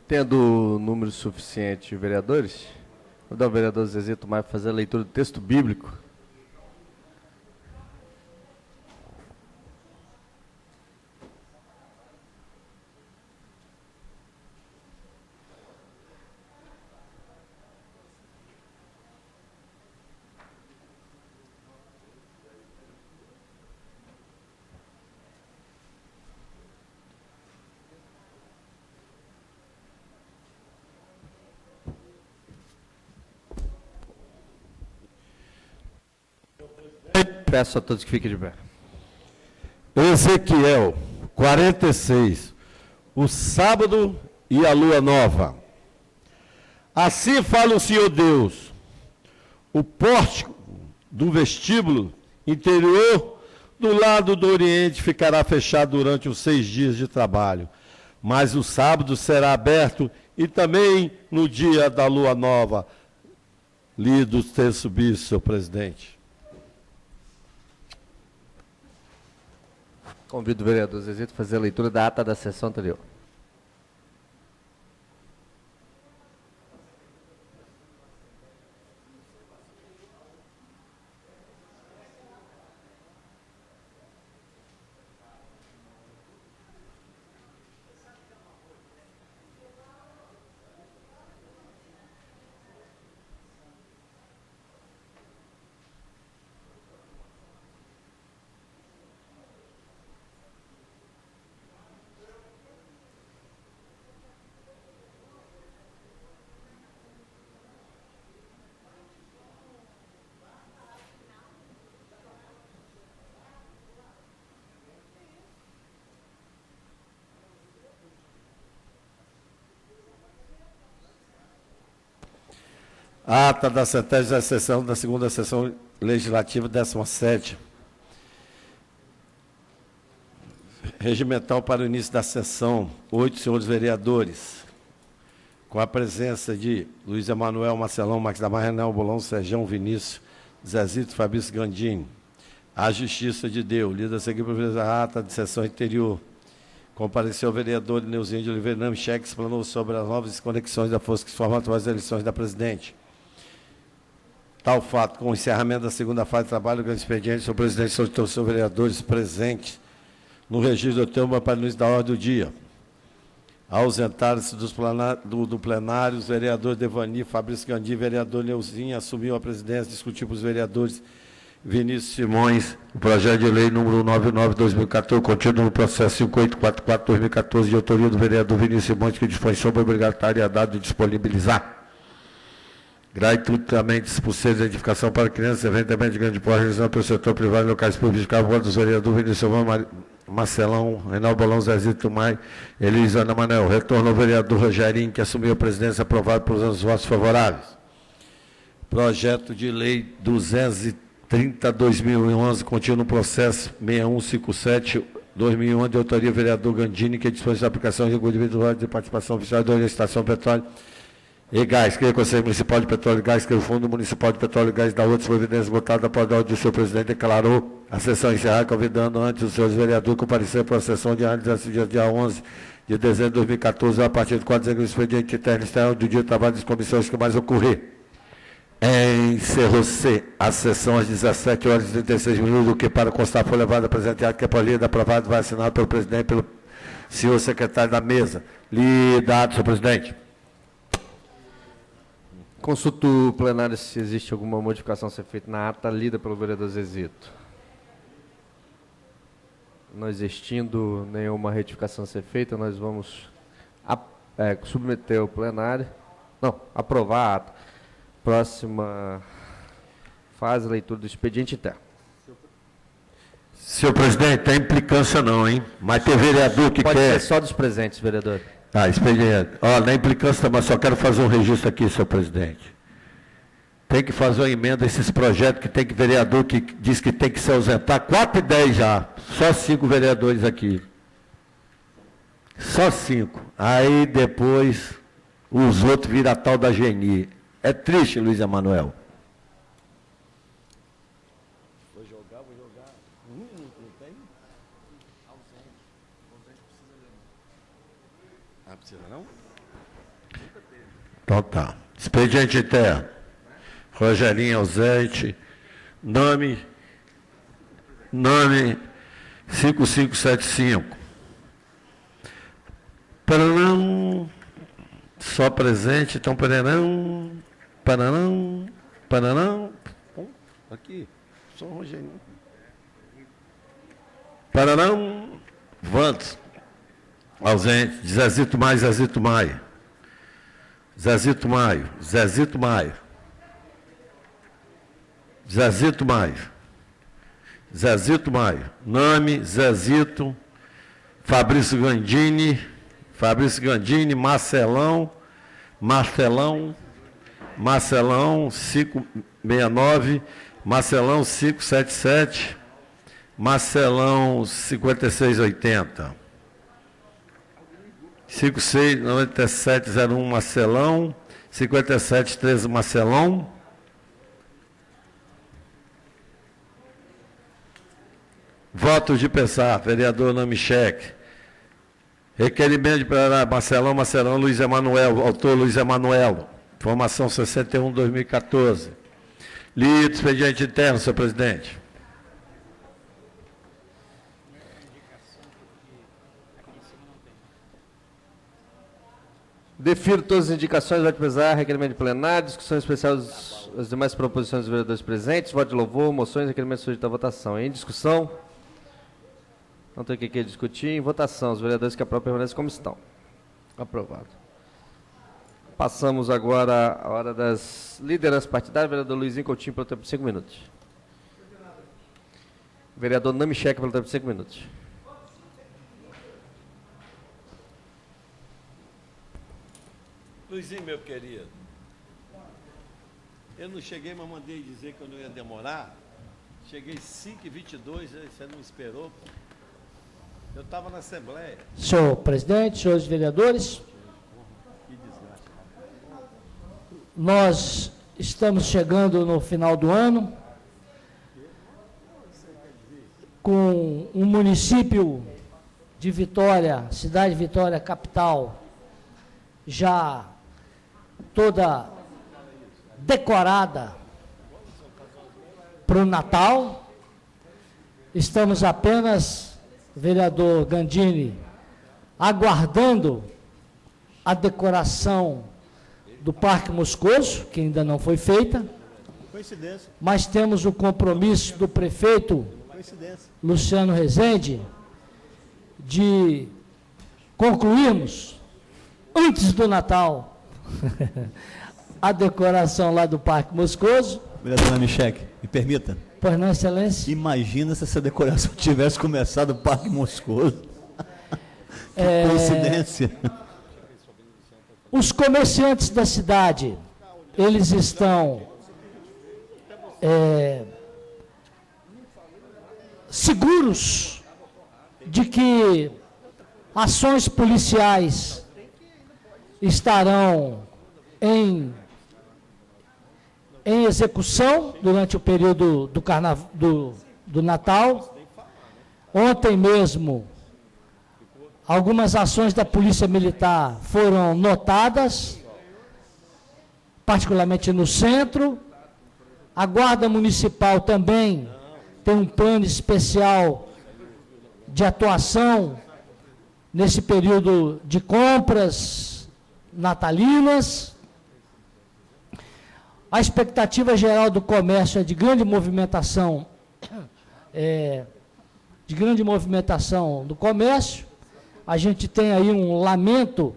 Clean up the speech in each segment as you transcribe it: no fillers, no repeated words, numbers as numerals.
Tendo número suficiente de vereadores, vou dar ao vereador Zezito Maia fazer a leitura do texto bíblico. Peço a todos que fiquem de pé. Ezequiel 46, o sábado e a lua nova. Assim fala o Senhor Deus: o pórtico do vestíbulo interior do lado do oriente ficará fechado durante os 6 dias de trabalho, mas o sábado será aberto e também no dia da lua nova. Lido o texto bíblico, senhor presidente. Convido o vereador Zezito a fazer a leitura da ata da sessão anterior. Ata da 70ª sessão da 2ª sessão legislativa 17ª. Regimental para o início da sessão. 8 senhores vereadores. Com a presença de Luiz Emanuel, Marcelão, Max da Renal, Bolão, Serjão, Vinícius, Zezito, Fabrício Gandini. A Justiça de Deus. Lida a seguir por a ata de sessão anterior. Compareceu o vereador Neuzinho de Oliveira Namcheque, explanou sobre as novas conexões da força que se formam após as eleições da presidente. Tal fato, com o encerramento da segunda fase de trabalho do expediente, o senhor presidente solicitou os seus vereadores presentes no registro do tema para o início da ordem do dia. Ausentaram-se do plenário os vereadores Devani, Fabrício Gandhi, vereador Neuzinho, assumiu a presidência, discutiu com os vereadores Vinícius Simões, o projeto de lei número 99/2014, contido no processo 5844/2014, de autoria do vereador Vinícius Simões, que dispõe sobre a obrigatoriedade de disponibilizar gratuitamente por ser de edificação para crianças, eventualmente de grande porte, realizado pelo setor privado em locais públicos, a voto dos vereadores Vinícius Simões, Marcelão, Reinaldo Bolão, Zezito Maia, Elisana Manel. Retorno ao vereador Rogerinho, que assumiu a presidência, aprovado por os votos favoráveis. Projeto de lei 230/2011, contido no processo 6157/2011, de autoria do vereador Gandini, que dispõe da aplicação de individual de participação oficial da Estação Petróleo e Gás, que é o Conselho Municipal de Petróleo e Gás, que é o Fundo Municipal de Petróleo e Gás, da outras providências votadas após a ordem do senhor presidente, declarou a sessão encerrada, convidando antes os senhores vereadores a comparecer para a sessão de análise dia 11 de dezembro de 2014, a partir de 4 do expediente interno e externo do dia de trabalho das comissões que mais ocorrer. Encerrou-se a sessão às 17h36, o que, para constar, foi levado a presente ato que é por lida, aprovado, vai assinado pelo presidente e pelo senhor secretário da mesa. Lidado, senhor presidente. Consulto o plenário se existe alguma modificação a ser feita na ata lida pelo vereador Zezito. Não existindo nenhuma retificação a ser feita, nós vamos submeter ao plenário. Não, aprovar a ata. Próxima fase, leitura do expediente interno. Senhor presidente, tem implicância não, hein? Mas tem vereador que Pode quer... ser só dos presentes, vereador. Expediente. Olha, na implicância, mas só quero fazer um registro aqui, senhor presidente. Tem que fazer uma emenda a esses projetos que tem que vereador que diz que tem que se ausentar. 4 e 10 já. Só 5 vereadores aqui. Só 5. Aí depois os outros viram a tal da Geni. É triste, Luiz Emanuel. Vou jogar. Não tem? Ausente. Ausente precisa ler. Ah, precisa não? Então tá. Expediente interno. Rogerinho ausente. Nome 5575. Paranão. Só presente, então Paranão. Aqui, só o Rogerinho. Paranão. Vantos. Ausente. Zezito Maio. Zezito Maio. Zezito Maio. Zezito Maio. Zezito Maio. Zezito Maio. Nome, Zezito. Fabrício Gandini. Fabrício Gandini. Marcelão. 569. Marcelão 577. Marcelão 5680. 569701 Marcelão. 5713 Marcelão. Votos de pensar, vereador Namichek. Requerimento de plenário, Marcelão, Luiz Emanuel, autor Luiz Emanuel. Informação 61/2014. Lido, expediente interno, senhor presidente. Defiro todas as indicações, voto de pesar, requerimento de plenário, discussão especial das demais proposições dos vereadores presentes, voto de louvor, moções, requerimento sujeito à votação. Em discussão, não tem o que discutir. Em votação, os vereadores que aprovam permanecem como estão. Aprovado. Passamos agora à hora das lideranças partidárias. Vereador Luizinho Coutinho, pelo tempo de 5 minutos. Vereador Namichek, pelo tempo de 5 minutos. Luizinho, meu querido, eu não cheguei, mas mandei dizer que eu não ia demorar. Cheguei 5h22, você não esperou. Eu estava na Assembleia. Senhor presidente, senhores vereadores, nós estamos chegando no final do ano, com um município de Vitória, cidade de Vitória, capital, já toda decorada para o Natal. Estamos apenas, vereador Gandini, aguardando a decoração do Parque Moscoso, que ainda não foi feita. Coincidência. Mas temos o compromisso do prefeito Luciano Rezende de concluirmos, antes do Natal, a decoração lá do Parque Moscoso. Vereador Namichek, me permita. Pois não, excelência? Imagina se essa decoração tivesse começado no Parque Moscoso. Que coincidência. Os comerciantes da cidade, eles estão seguros de que ações policiais estarão em execução durante o período do Natal. Ontem mesmo, algumas ações da Polícia Militar foram notadas, particularmente no centro. A Guarda Municipal também tem um plano especial de atuação nesse período de compras natalinas. A expectativa geral do comércio é de grande movimentação, do comércio. A gente tem aí um lamento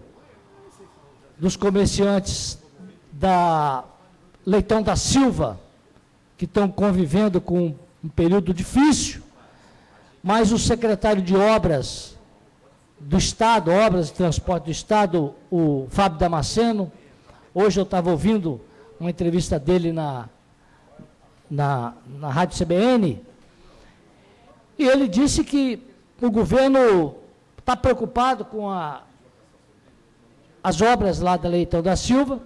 dos comerciantes da Leitão da Silva, que estão convivendo com um período difícil, mas o secretário de Obras do Estado, Obras e Transporte do Estado, o Fábio Damasceno, hoje eu estava ouvindo uma entrevista dele na Rádio CBN, e ele disse que o governo está preocupado com as obras lá da Leitão da Silva,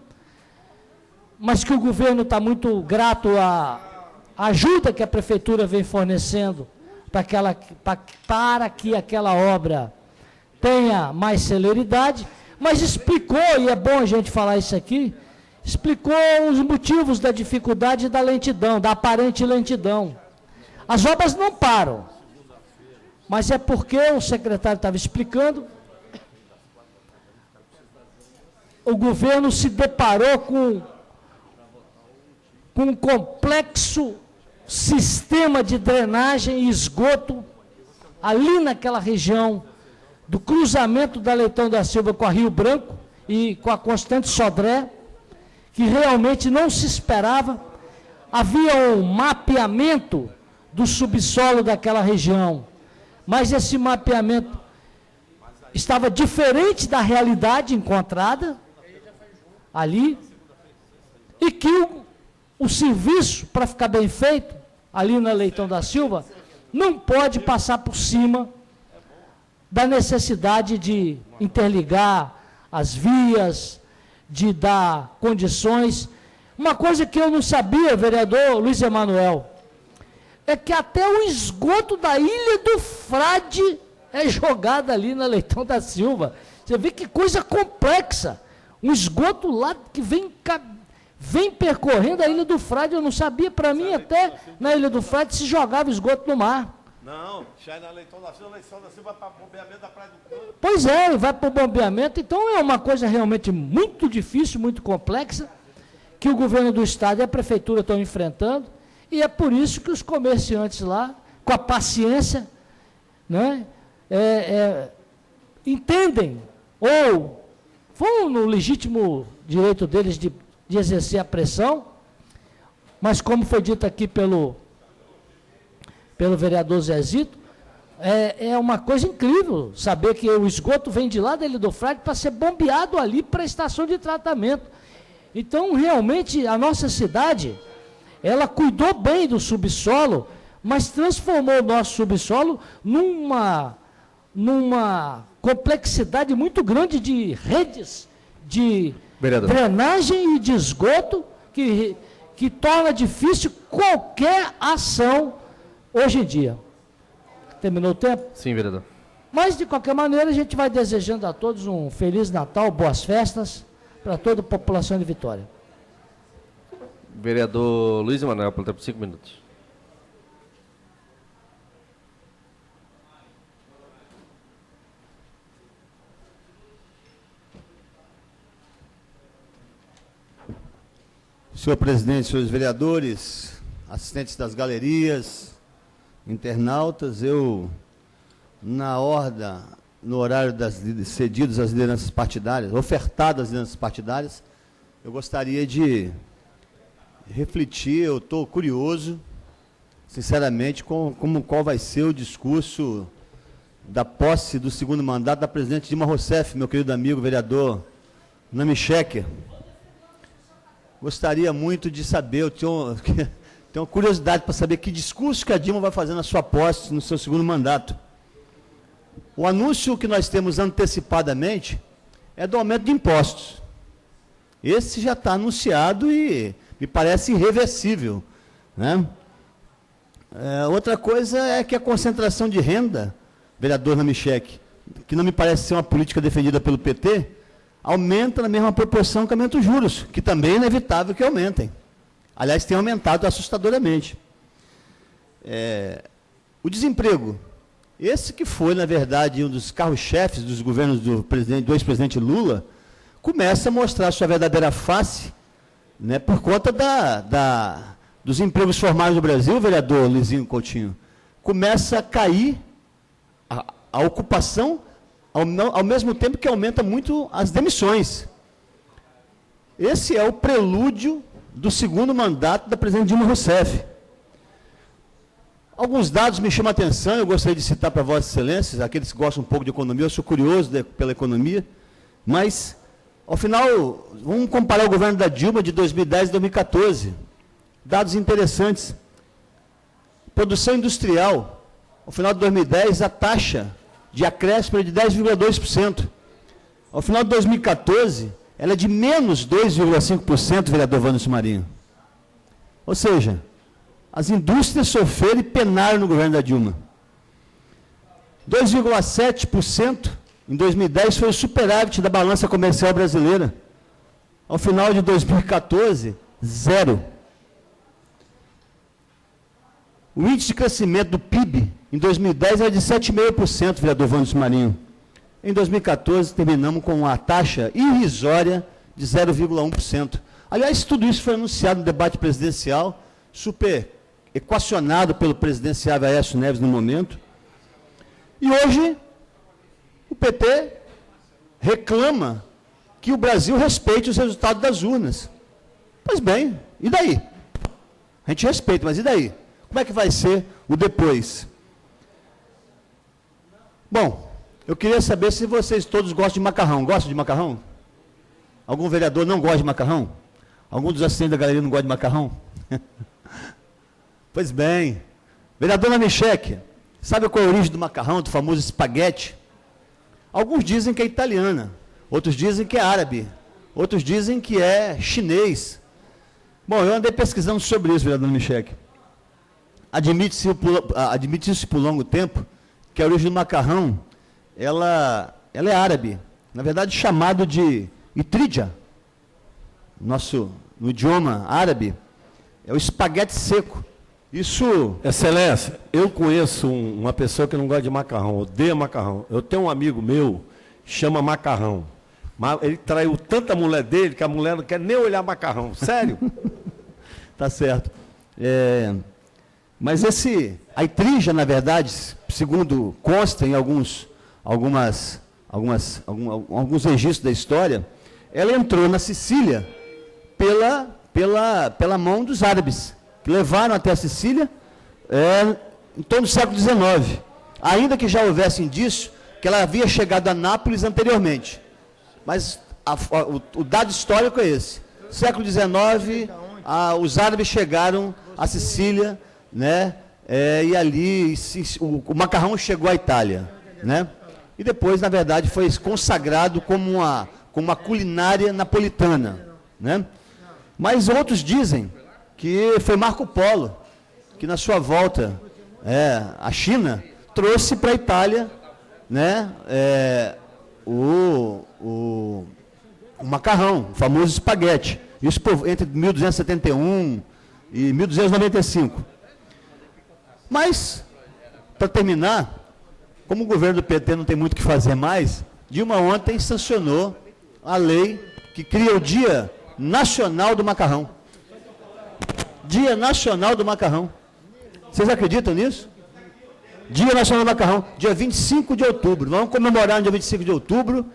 mas que o governo está muito grato à ajuda que a prefeitura vem fornecendo para que aquela obra tenha mais celeridade, mas explicou, e é bom a gente falar isso aqui, explicou os motivos da dificuldade da lentidão, da aparente lentidão. As obras não param, mas é porque o secretário estava explicando, o governo se deparou com um complexo sistema de drenagem e esgoto ali naquela região do cruzamento da Leitão da Silva com a Rio Branco e com a Constante Sodré, que realmente não se esperava. Havia um mapeamento do subsolo daquela região, mas esse mapeamento estava diferente da realidade encontrada ali, e que o serviço, para ficar bem feito, ali na Leitão da Silva, não pode passar por cima da necessidade de interligar as vias, de dar condições. Uma coisa que eu não sabia, vereador Luiz Emanuel, é que até o esgoto da Ilha do Frade é jogado ali na Leitão da Silva. Você vê que coisa complexa. Um esgoto lá que vem percorrendo a Ilha do Frade. Eu não sabia, para mim até na Ilha do Frade se jogava esgoto no mar. Não, já na Leitão da Silva vai para o bombeamento da Praia do Cano. Pois é, vai para o bombeamento. Então é uma coisa realmente muito difícil, muito complexa, que o governo do Estado e a Prefeitura estão enfrentando, e é por isso que os comerciantes lá, com a paciência, né, entendem, ou vão no legítimo direito deles de exercer a pressão, mas como foi dito aqui pelo vereador Zezito, é uma coisa incrível saber que o esgoto vem de lá da Ilha do Frade para ser bombeado ali para a estação de tratamento. Então, realmente, a nossa cidade, ela cuidou bem do subsolo, mas transformou o nosso subsolo numa complexidade muito grande de redes de drenagem e de esgoto que torna difícil qualquer ação hoje em dia. Terminou o tempo? Sim, vereador. Mas, de qualquer maneira, a gente vai desejando a todos um Feliz Natal, boas festas, para toda a população de Vitória. Vereador Luiz Emanuel, pelo tempo de 5 minutos. Senhor presidente, senhores vereadores, assistentes das galerias, internautas, eu, no horário cedidos às lideranças partidárias, ofertadas às lideranças partidárias, eu gostaria de refletir, eu estou curioso, sinceramente, qual vai ser o discurso da posse do segundo mandato da presidente Dilma Rousseff, meu querido amigo vereador Nami Schecker. Gostaria muito de saber, eu tenho uma curiosidade para saber que discurso que a Dilma vai fazer na sua posse, no seu segundo mandato. O anúncio que nós temos antecipadamente é do aumento de impostos. Esse já está anunciado e me parece irreversível, né? Outra coisa é que a concentração de renda, vereador Namichek, que não me parece ser uma política defendida pelo PT, aumenta na mesma proporção que aumenta os juros, que também é inevitável que aumentem. Aliás, tem aumentado assustadoramente. O desemprego, esse que foi, na verdade, um dos carros-chefes dos governos do ex-presidente Lula, começa a mostrar sua verdadeira face, né, por conta dos empregos formais no Brasil, vereador Lizinho Coutinho. Começa a cair a ocupação, ao mesmo tempo que aumenta muito as demissões. Esse é o prelúdio do segundo mandato da presidente Dilma Rousseff. Alguns dados me chamam a atenção, eu gostaria de citar para Vossas Excelências, aqueles que gostam um pouco de economia, eu sou curioso pela economia, mas, ao final, vamos comparar o governo da Dilma de 2010 e 2014. Dados interessantes. Produção industrial, ao final de 2010, a taxa de acréscimo é de 10,2%. Ao final de 2014, ela é de menos 2,5%, vereador Wanderson Marinho. Ou seja, as indústrias sofreram e penaram no governo da Dilma. 2,7% Em 2010 foi o superávit da balança comercial brasileira. Ao final de 2014, zero. O índice de crescimento do PIB em 2010 era de 7,5%, vereador Wanderson Marinho. Em 2014, terminamos com uma taxa irrisória de 0,1%. Aliás, tudo isso foi anunciado no debate presidencial, super equacionado pelo presidenciável Aécio Neves no momento. E hoje, o PT reclama que o Brasil respeite os resultados das urnas. Pois bem, e daí? A gente respeita, mas e daí? Como é que vai ser o depois? Bom, eu queria saber se vocês todos gostam de macarrão. Gostam de macarrão? Algum vereador não gosta de macarrão? Algum dos assistentes da galeria não gosta de macarrão? Pois bem. Vereador Lamichek, sabe qual é a origem do macarrão, do famoso espaguete? Alguns dizem que é italiana, outros dizem que é árabe, outros dizem que é chinês. Bom, eu andei pesquisando sobre isso, vereador Lamichek. Admite-se por longo tempo que a origem do macarrão, ela é árabe. Na verdade, chamado de itridja, no idioma árabe, é o espaguete seco. Isso... Excelência, eu conheço uma pessoa que não gosta de macarrão, odeia macarrão. Eu tenho um amigo meu, chama Macarrão. Ele traiu tanta mulher dele que a mulher não quer nem olhar macarrão. Sério? Tá certo. Mas a itridja, na verdade, segundo consta em alguns registros da história, ela entrou na Sicília pela mão dos árabes, que levaram até a Sicília em torno do século XIX, ainda que já houvesse indício que ela havia chegado a Nápoles anteriormente. Mas o dado histórico é esse. Século XIX, os árabes chegaram à Sicília, né? E ali o macarrão chegou à Itália, né? E depois, na verdade, foi consagrado como uma culinária napolitana, né? Mas outros dizem que foi Marco Polo, que na sua volta à China, trouxe para a Itália, né, o macarrão, o famoso espaguete. Isso entre 1271 e 1295. Mas, para terminar, como o governo do PT não tem muito o que fazer mais, Dilma ontem sancionou a lei que cria o Dia Nacional do Macarrão. Dia Nacional do Macarrão. Vocês acreditam nisso? Dia Nacional do Macarrão, dia 25 de outubro. Vamos comemorar no dia 25 de outubro,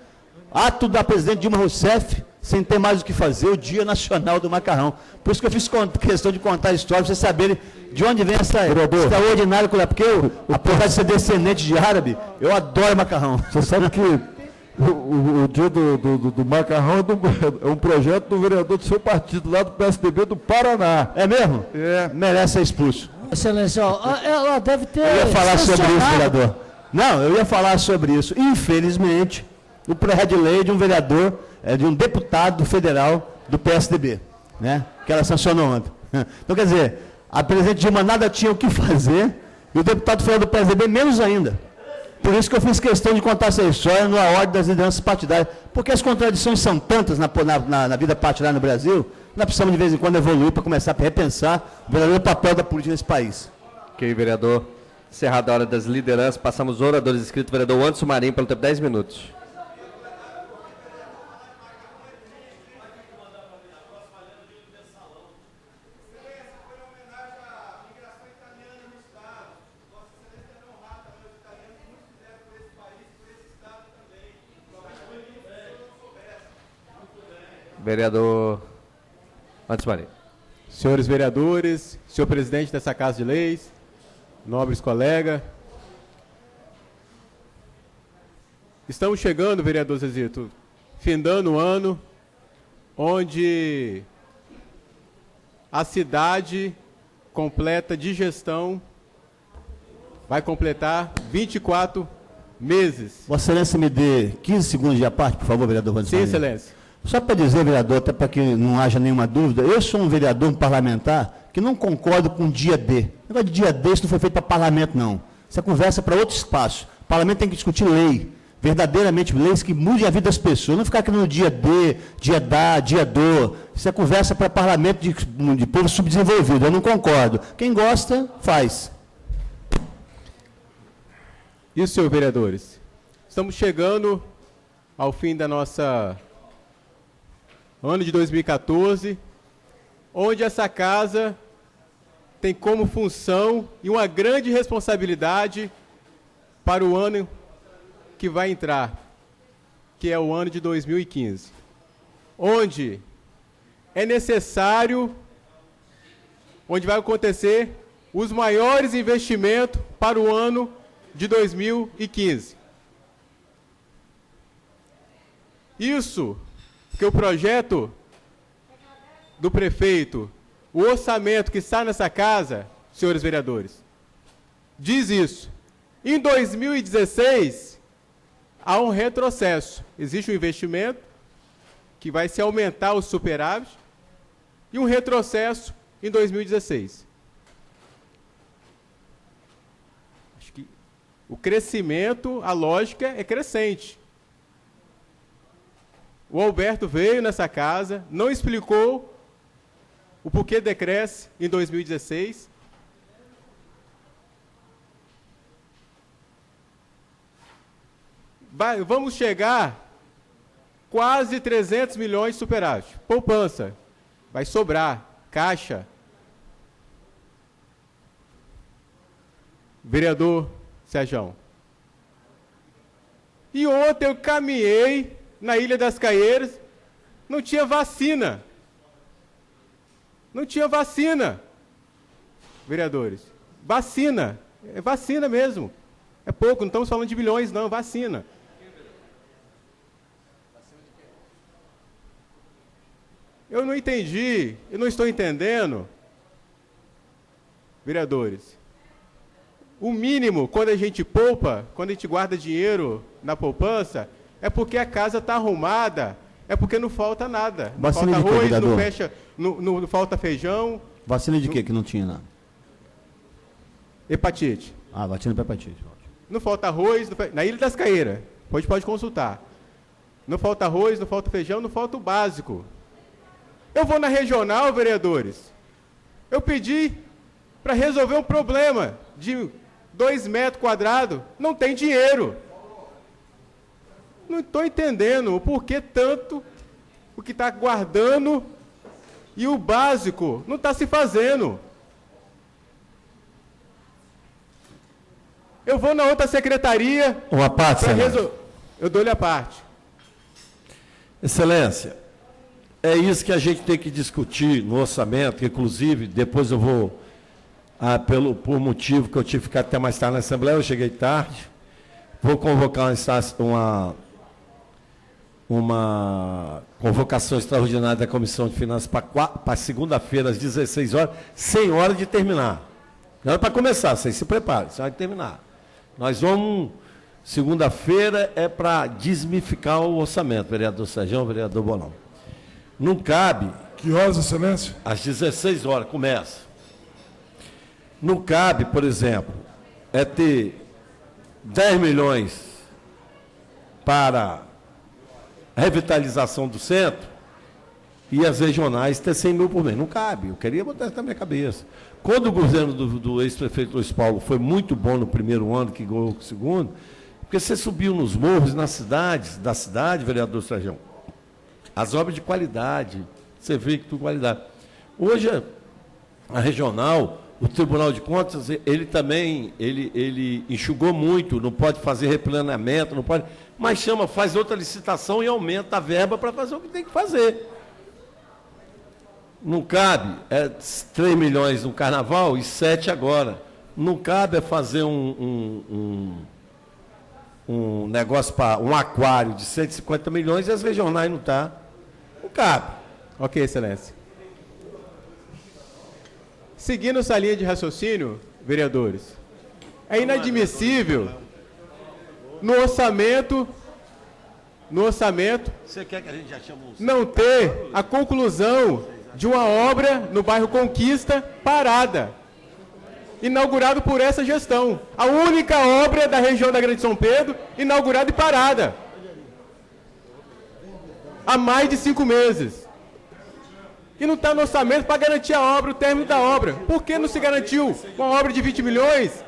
ato da presidente Dilma Rousseff, sem ter mais o que fazer, o Dia Nacional do Macarrão. Por isso que eu fiz questão de contar a história, para vocês saberem de onde vem essa extraordinária coisa. Porque eu, apesar de ser descendente de árabe, eu adoro macarrão. Você sabe que o dia do macarrão é um projeto do vereador do seu partido, lá do PSDB do Paraná. É mesmo? É. Merece ser expulso. Excelência, ela deve ter... Eu ia falar sobre isso, vereador. Não, eu ia falar sobre isso. Infelizmente, o projeto de lei de um vereador, de um deputado federal do PSDB, né? Que ela sancionou ontem. Então, quer dizer, a presidente Dilma nada tinha o que fazer, e o deputado federal do PSDB menos ainda. Por isso que eu fiz questão de contar essa história na ordem das lideranças partidárias, porque as contradições são tantas na vida partidária no Brasil, nós precisamos de vez em quando evoluir para começar a repensar o verdadeiro papel da política nesse país. Ok, vereador. Encerrada a hora das lideranças, passamos os oradores inscritos. Vereador Wanderson Marinho, pelo tempo de 10 minutos. Vereador Wanderson Marinho. Senhores vereadores, senhor presidente dessa Casa de Leis, nobres colegas, estamos chegando, vereador Zezito, findando o ano onde a cidade completa de gestão vai completar 24 meses. Vossa Excelência me dê 15 segundos de parte, por favor, vereador Wanderson Sim, Marinho. Excelência. Só para dizer, vereador, até para que não haja nenhuma dúvida, eu sou um vereador, um parlamentar, que não concordo com dia D. O negócio de dia D, isso não foi feito para parlamento, não. Isso é conversa para outro espaço. O parlamento tem que discutir lei. verdadeiramente leis que mudem a vida das pessoas, não ficar aqui no dia D, dia dá, dia do. Isso é conversa para parlamento de povo subdesenvolvido, eu não concordo. Quem gosta, faz. Isso, senhores vereadores. Estamos chegando ao fim da nossa ano de 2014, onde essa casa tem como função e uma grande responsabilidade para o ano que vai entrar, que é o ano de 2015, onde é necessário, onde vai acontecer os maiores investimentos para o ano de 2015. Isso porque o projeto do prefeito, o orçamento que está nessa casa, senhores vereadores, diz isso. Em 2016, há um retrocesso. Existe um investimento que vai se aumentar o superávit e um retrocesso em 2016. Acho que o crescimento, a lógica é crescente. O Alberto veio nessa casa, não explicou o porquê decresce em 2016. Vamos chegar quase 300 milhões de superávit. Poupança. Vai sobrar. Caixa. Vereador Sérgio. E ontem eu caminhei na Ilha das Caieiras, não tinha vacina. Não tinha vacina, vereadores. Vacina. É vacina mesmo. É pouco, não estamos falando de bilhões, não. Vacina. Eu não entendi, eu não estou entendendo, vereadores. O mínimo, quando a gente poupa, quando a gente guarda dinheiro na poupança, é porque a casa está arrumada, é porque não falta nada. Não Vacina falta de quê, arroz, não, vereador? fecha, não falta feijão. Vacina de quê que não tinha lá? Hepatite. Ah, vacina para hepatite. Não falta arroz, na Ilha das Caieiras, pode consultar. Não falta arroz, não falta feijão, não falta o básico. Eu vou na regional, vereadores. Eu pedi para resolver um problema de 2 metros quadrados, não tem dinheiro. Não estou entendendo o porquê tanto o que está guardando e o básico não está se fazendo. Eu vou na outra secretaria. Uma parte, eu dou-lhe a parte. Excelência, é isso que a gente tem que discutir no orçamento, que, inclusive, depois eu vou, por motivo que eu tive que ficar até mais tarde na Assembleia, eu cheguei tarde, vou convocar uma convocação extraordinária da Comissão de Finanças para segunda-feira, às 16 horas, sem hora de terminar. Não é para começar, vocês se preparem, sem hora de terminar. Nós vamos, segunda-feira, é para desmificar o orçamento, vereador Sérgio, vereador Bolão. Não cabe... Que horas, excelência? Às 16 horas, começa. Não cabe, por exemplo, ter 10 milhões para revitalização do centro e as regionais ter 100 mil por mês. Não cabe, eu queria botar isso na minha cabeça. Quando o governo do ex-prefeito Luiz Paulo foi muito bom no primeiro ano, que ganhou o segundo, porque você subiu nos morros, nas cidades, vereador Sérgio, as obras de qualidade, você vê que tudo qualidade. Hoje, a regional, o Tribunal de Contas, ele também, ele enxugou muito, não pode fazer replanejamento, não pode, mas faz outra licitação e aumenta a verba para fazer o que tem que fazer. Não cabe, 3 milhões no carnaval e 7 agora. Não cabe fazer um negócio para um aquário de 150 milhões e as regionais não tá. Não cabe. Ok, excelência. Seguindo essa linha de raciocínio, vereadores, é inadmissível no orçamento, Você quer que a gente já chame não ter a conclusão de uma obra no bairro Conquista parada. inaugurado por essa gestão. A única obra da região da Grande São Pedro inaugurada e parada. Há mais de 5 meses. E não está no orçamento para garantir a obra, o término da obra. Por que não se garantiu uma obra de 20 milhões?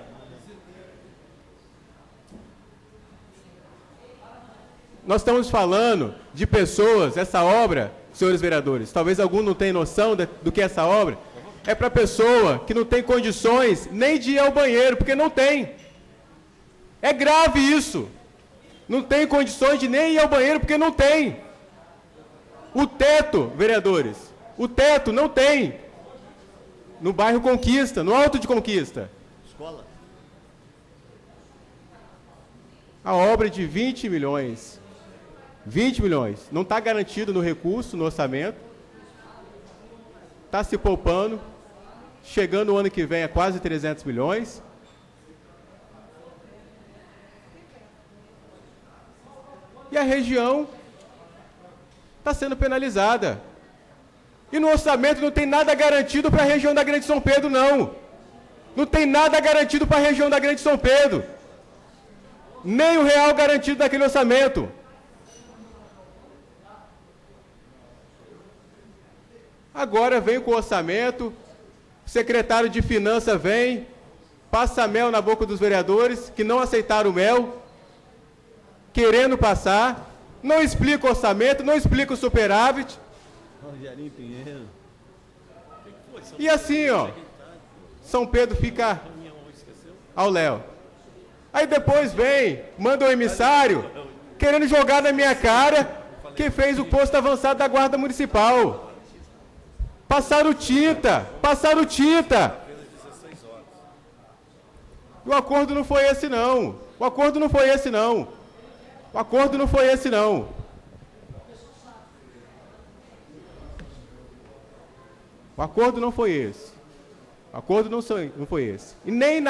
Nós estamos falando de pessoas, essa obra, senhores vereadores, talvez algum não tenha noção do que é essa obra, é para pessoa que não tem condições nem de ir ao banheiro, porque não tem. É grave isso. Não tem condições de nem ir ao banheiro, porque não tem. O teto, vereadores, o teto não tem. No bairro Conquista, no Alto de Conquista. Escola. A obra de 20 milhões. 20 milhões. Não está garantido no recurso, no orçamento. Está se poupando. Chegando o ano que vem a quase 300 milhões. E a região está sendo penalizada. E no orçamento não tem nada garantido para a região da Grande São Pedro, não. Não tem nada garantido para a região da Grande São Pedro. Nem o real garantido daquele orçamento. Agora vem com o orçamento, o secretário de Finanças vem, passa mel na boca dos vereadores, que não aceitaram o mel, querendo passar, não explica o orçamento, não explica o superávit. E assim, ó, São Pedro fica ao léu. Aí depois vem, manda um emissário, querendo jogar na minha cara, que fez o posto avançado da Guarda Municipal. Passaram tinta, passaram tinta. O acordo não foi esse, não. O acordo não foi esse, não. O acordo não foi esse, não. O acordo não foi esse. O acordo não foi esse. E nem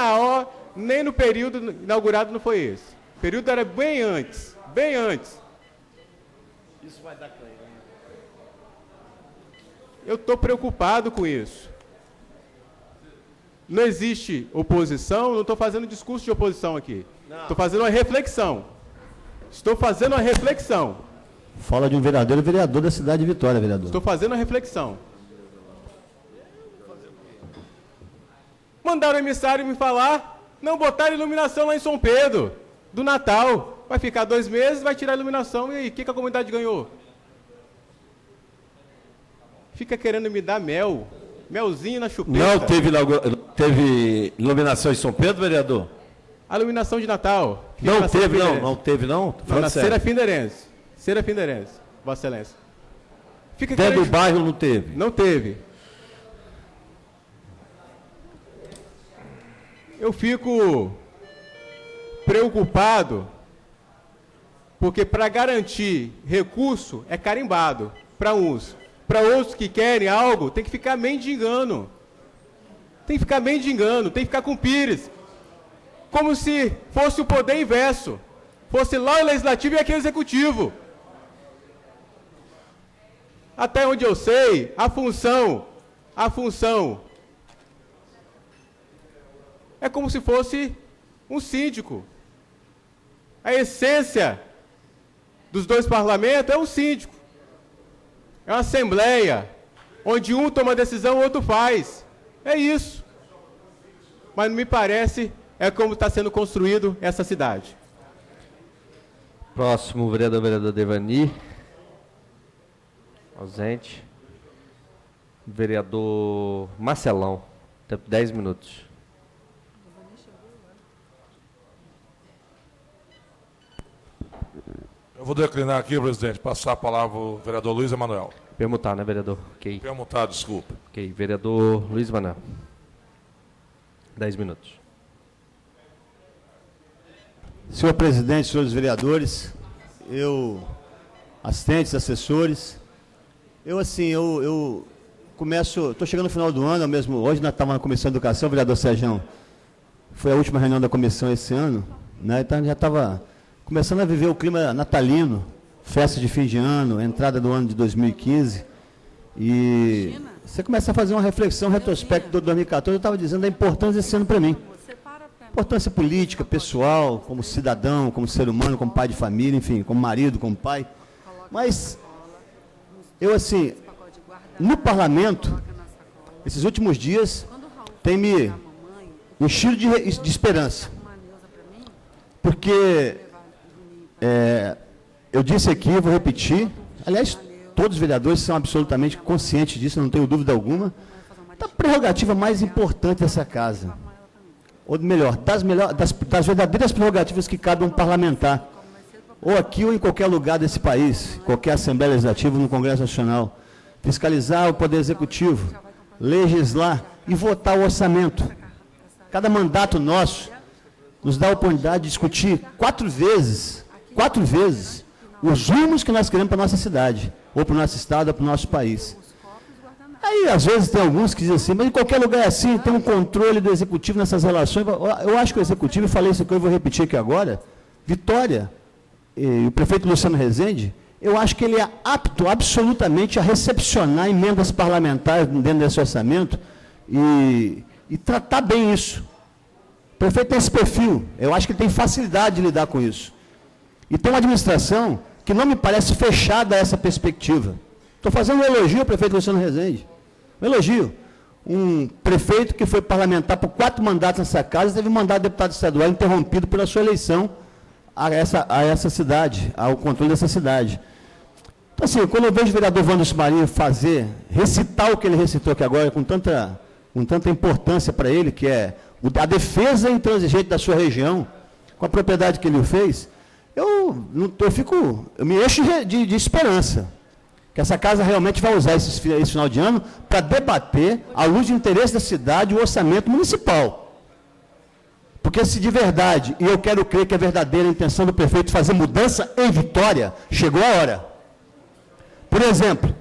nem no período inaugurado não foi esse. O período era bem antes. Bem antes. Isso vai dar canhão. Eu estou preocupado com isso. Não existe oposição, não estou fazendo discurso de oposição aqui. Estou fazendo uma reflexão. Estou fazendo uma reflexão. Fala de um vereador e vereador da cidade de Vitória, vereador. Estou fazendo uma reflexão. Mandaram o emissário me falar, não botaram iluminação lá em São Pedro, do Natal. Vai ficar 2 meses, vai tirar a iluminação, e aí, o que a comunidade ganhou? Fica querendo me dar mel, melzinho na chupeta. Não teve iluminação em São Pedro, vereador? A iluminação de Natal. Não teve, não. Não teve, não? Não, na Cera Finderense. Cera Finderense, Vossa Excelência. Fica Dentro querendo... do bairro não teve? Não teve. Eu fico preocupado, porque para garantir recurso é carimbado para uns. Para outros que querem algo, tem que ficar mendigando. Tem que ficar mendigando, tem que ficar com pires. Como se fosse o poder inverso. Fosse lá o legislativo e aqui o executivo. Até onde eu sei, a função é como se fosse um síndico. A essência dos 2 parlamentos é um síndico. É uma assembleia, onde um toma decisão, o outro faz. É isso. Mas não me parece é como está sendo construído essa cidade. Próximo, vereador Devani. Ausente. Vereador Marcelão. Tempo 10 minutos. Eu vou declinar aqui, presidente, passar a palavra ao vereador Luiz Emanuel. Permutar, né, vereador? Ok. Permutar, desculpa. Ok, vereador Luiz Emanuel. 10 minutos. Senhor presidente, senhores vereadores, assistentes, assessores, eu começo, estou chegando no final do ano, hoje nós estávamos na Comissão de Educação, vereador Sérgio, foi a última reunião da comissão esse ano, né, então já estava começando a viver o clima natalino, festa de fim de ano, entrada do ano de 2015, e você começa a fazer uma reflexão retrospecto do 2014, eu estava dizendo a importância desse ano para mim. Importância política, pessoal, como cidadão, como ser humano, como pai de família, enfim, como marido, como pai. Mas, eu assim, no parlamento, esses últimos dias, tem me enchido de esperança. Porque, eu disse aqui, vou repetir, aliás, todos os vereadores são absolutamente conscientes disso, não tenho dúvida alguma, da prerrogativa mais importante dessa casa. Ou melhor, das verdadeiras prerrogativas que cabe a um parlamentar, ou aqui ou em qualquer lugar desse país, qualquer Assembleia Legislativa, no Congresso Nacional, fiscalizar o Poder Executivo, legislar e votar o orçamento. Cada mandato nosso nos dá a oportunidade de discutir 4 vezes, os rumos que nós queremos para a nossa cidade, ou para o nosso estado, ou para o nosso país. Aí, às vezes, tem alguns que dizem assim, mas em qualquer lugar é assim, tem um controle do Executivo nessas relações. Eu acho que o Executivo, e falei isso aqui, eu vou repetir aqui agora, Vitória, e o prefeito Luciano Rezende, eu acho que ele é apto absolutamente a recepcionar emendas parlamentares dentro desse orçamento e tratar bem isso. O prefeito tem esse perfil, eu acho que ele tem facilidade de lidar com isso. E tem uma administração que não me parece fechada a essa perspectiva. Estou fazendo um elogio ao prefeito Luciano Rezende. Um elogio. Um prefeito que foi parlamentar por 4 mandatos nessa casa, teve um mandato de deputado estadual interrompido pela sua eleição a essa cidade, ao controle dessa cidade. Então, assim, quando eu vejo o vereador Wanderson Marinho recitar o que ele recitou aqui agora, com tanta importância para ele, que é a defesa intransigente da sua região, com a propriedade que ele fez, eu me encho de esperança. Que essa casa realmente vai usar esse final de ano para debater, à luz de interesse da cidade, o orçamento municipal. Porque se de verdade, e eu quero crer que é verdadeira a intenção do prefeito fazer mudança em Vitória, chegou a hora. Por exemplo,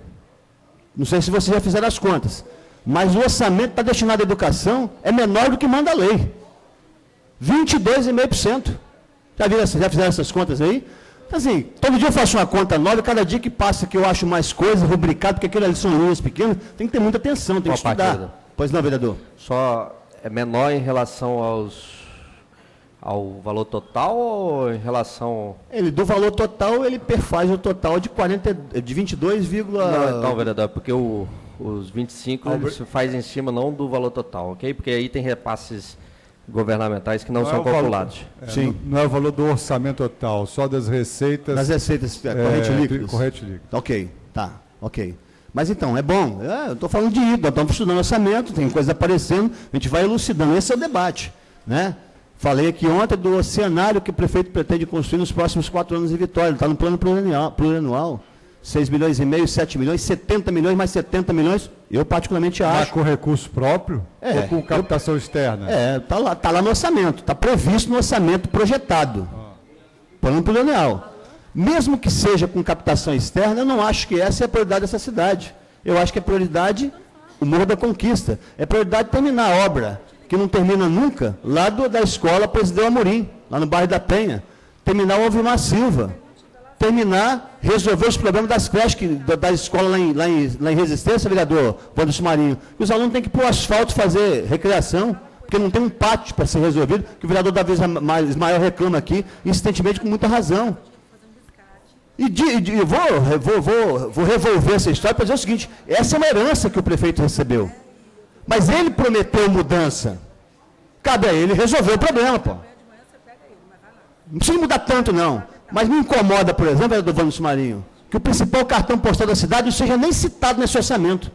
não sei se vocês já fizeram as contas, mas o orçamento está destinado à educação é menor do que manda a lei. 22,5%. Já fizeram essas contas aí? Assim, todo dia eu faço uma conta nova, cada dia que passa que eu acho mais coisa, rubricado, porque aquilo ali são linhas pequenas, tem que ter muita atenção, tem que estudar. Pois não, vereador? Só é menor em relação ao valor total ou em relação... Do valor total, ele perfaz o total de 22, Não, então, vereador, porque os 25 ele se faz em cima não do valor total, ok? Porque aí tem repasses governamentais que não são calculados. Sim. Não é o valor do orçamento total, só das receitas... Das receitas corrente líquidas. Corrente líquido. Ok, tá, ok. Mas então, é bom, eu estou falando de nós estamos estudando orçamento, tem coisa aparecendo, a gente vai elucidando, esse é o debate, né? Falei aqui ontem do cenário que o prefeito pretende construir nos próximos 4 anos em Vitória, está no plano plurianual, 6 milhões e meio, 7 milhões, 70 milhões, mais 70 milhões, eu particularmente acho. Mas com recurso próprio ou com captação externa? Está lá no orçamento, está previsto no orçamento projetado, plano plurianual. Mesmo que seja com captação externa, eu não acho que essa é a prioridade dessa cidade. Eu acho que é prioridade o Morro da Conquista, é prioridade terminar a obra, que não termina nunca, lá da escola Presidente Amorim, lá no bairro da Penha, terminar o Alvimar Silva, resolver os problemas das creches, da escola lá em Resistência, vereador Wanderson Marinho. Os alunos têm que ir para o asfalto fazer recreação, porque não tem um pátio para ser resolvido, que o vereador Davi Ismael reclama aqui, insistentemente, com muita razão. Vou revolver essa história para dizer o seguinte, essa é uma herança que o prefeito recebeu. Mas ele prometeu mudança. Cabe a ele resolver o problema, pô. Não precisa mudar tanto, não. Mas me incomoda, por exemplo, vereador Wanderson Marinho, que o principal cartão postal da cidade não seja nem citado nesse orçamento.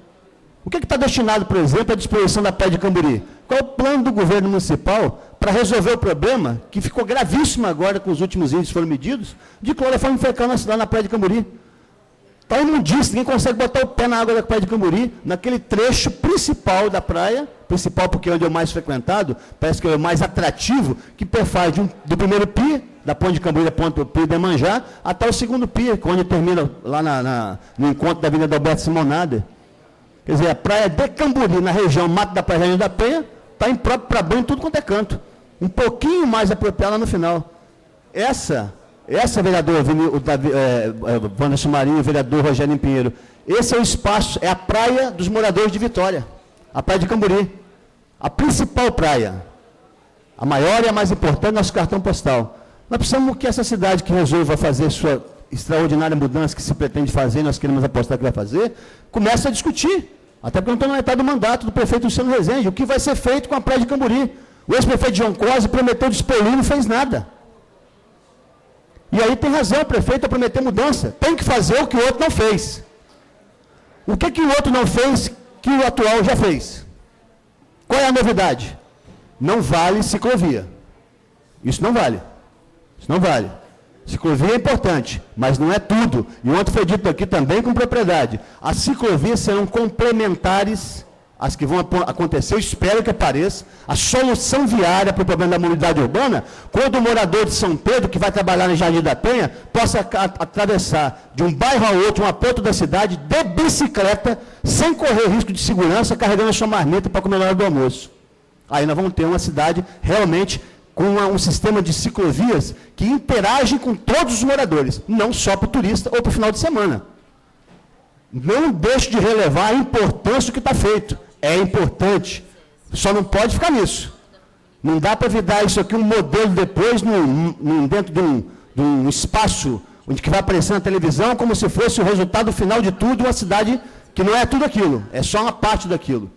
O que está destinado, por exemplo, à disposição da Praia de Camburi? Qual é o plano do governo municipal para resolver o problema, que ficou gravíssimo agora com os últimos índices que foram medidos, de cloroforme fecal na Praia de Camburi? Está imundíssimo, ninguém consegue botar o pé na água da Praia de Camburi, naquele trecho principal da praia, principal porque é onde é o mais frequentado, parece que é o mais atrativo, que perfaz do primeiro pier, da Ponte de Camburi, da Ponte do Pio de Manjá, até o segundo pier, onde termina lá no encontro da Avenida Alberto Simonada. Quer dizer, a praia de Camburi, na região Mato da Praia da Penha, está impróprio para banho em tudo quanto é canto. Um pouquinho mais apropriado lá no final. Essa vereador Wanderson Marinho, vereador Rogério Pinheiro, Esse é o espaço, é a praia dos moradores de Vitória, a praia de Camburi. A principal praia, a maior e a mais importante, nosso cartão postal. Nós precisamos que essa cidade que resolva fazer sua extraordinária mudança que se pretende fazer, nós queremos apostar que vai fazer, comece a discutir. Até porque não está na metade do mandato do prefeito Luciano Rezende. O que vai ser feito com a praia de Camburi? O ex-prefeito João Cosi prometeu despolir e não fez nada. E aí tem razão o prefeito a prometer mudança. Tem que fazer o que o outro não fez. O que o outro não fez que o atual já fez? Qual é a novidade? Não vale ciclovia. Isso não vale. Isso não vale. Ciclovia é importante, mas não é tudo. E ontem foi dito aqui também com propriedade. As ciclovias serão complementares às que vão acontecer, eu espero que apareça, a solução viária para o problema da mobilidade urbana, quando o morador de São Pedro, que vai trabalhar no Jardim da Penha, possa atravessar de um bairro ao outro, uma ponta da cidade, de bicicleta, sem correr risco de segurança, carregando a sua marmita para comer na hora do almoço. Aí nós vamos ter uma cidade realmente com um sistema de ciclovias que interage com todos os moradores, não só para o turista ou para o final de semana. Não deixe de relevar a importância do que está feito. É importante. Só não pode ficar nisso. Não dá para virar isso aqui um modelo depois dentro de um espaço onde que vai aparecer na televisão como se fosse o resultado final de tudo, uma cidade que não é tudo aquilo, é só uma parte daquilo.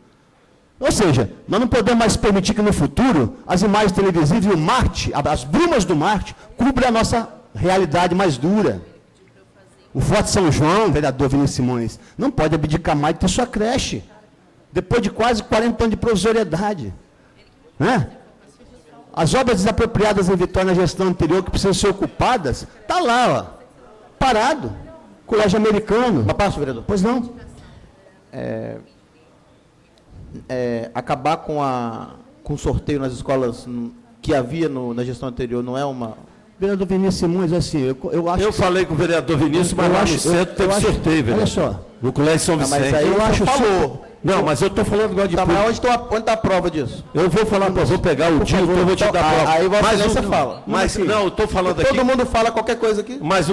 Ou seja, nós não podemos mais permitir que no futuro as imagens televisivas e o Marte, as brumas do Marte, cubram a nossa realidade mais dura. O Forte São João, vereador Vinícius Simões, não pode abdicar mais de ter sua creche, depois de quase 40 anos de provisoriedade. Né? As obras desapropriadas em Vitória na gestão anterior, que precisam ser ocupadas, está lá, ó, parado. Colégio americano. Passo, vereador. Pois não. Acabar com o sorteio nas escolas que havia na gestão anterior não é uma... Vereador Vinícius Simões, assim, eu acho... Eu falei com o vereador Vinícius, mas lá no centro teve sorteio, vereador. Olha só. No Colégio São Vicente. Mas aí eu acho falou. Não, mas eu estou falando agora de... Tá, mas onde está a prova disso? Eu vou falar, vou pegar o título, eu vou te dar a prova. Aí você fala. Mas não, eu estou falando aqui... Todo mundo fala qualquer coisa aqui. Mas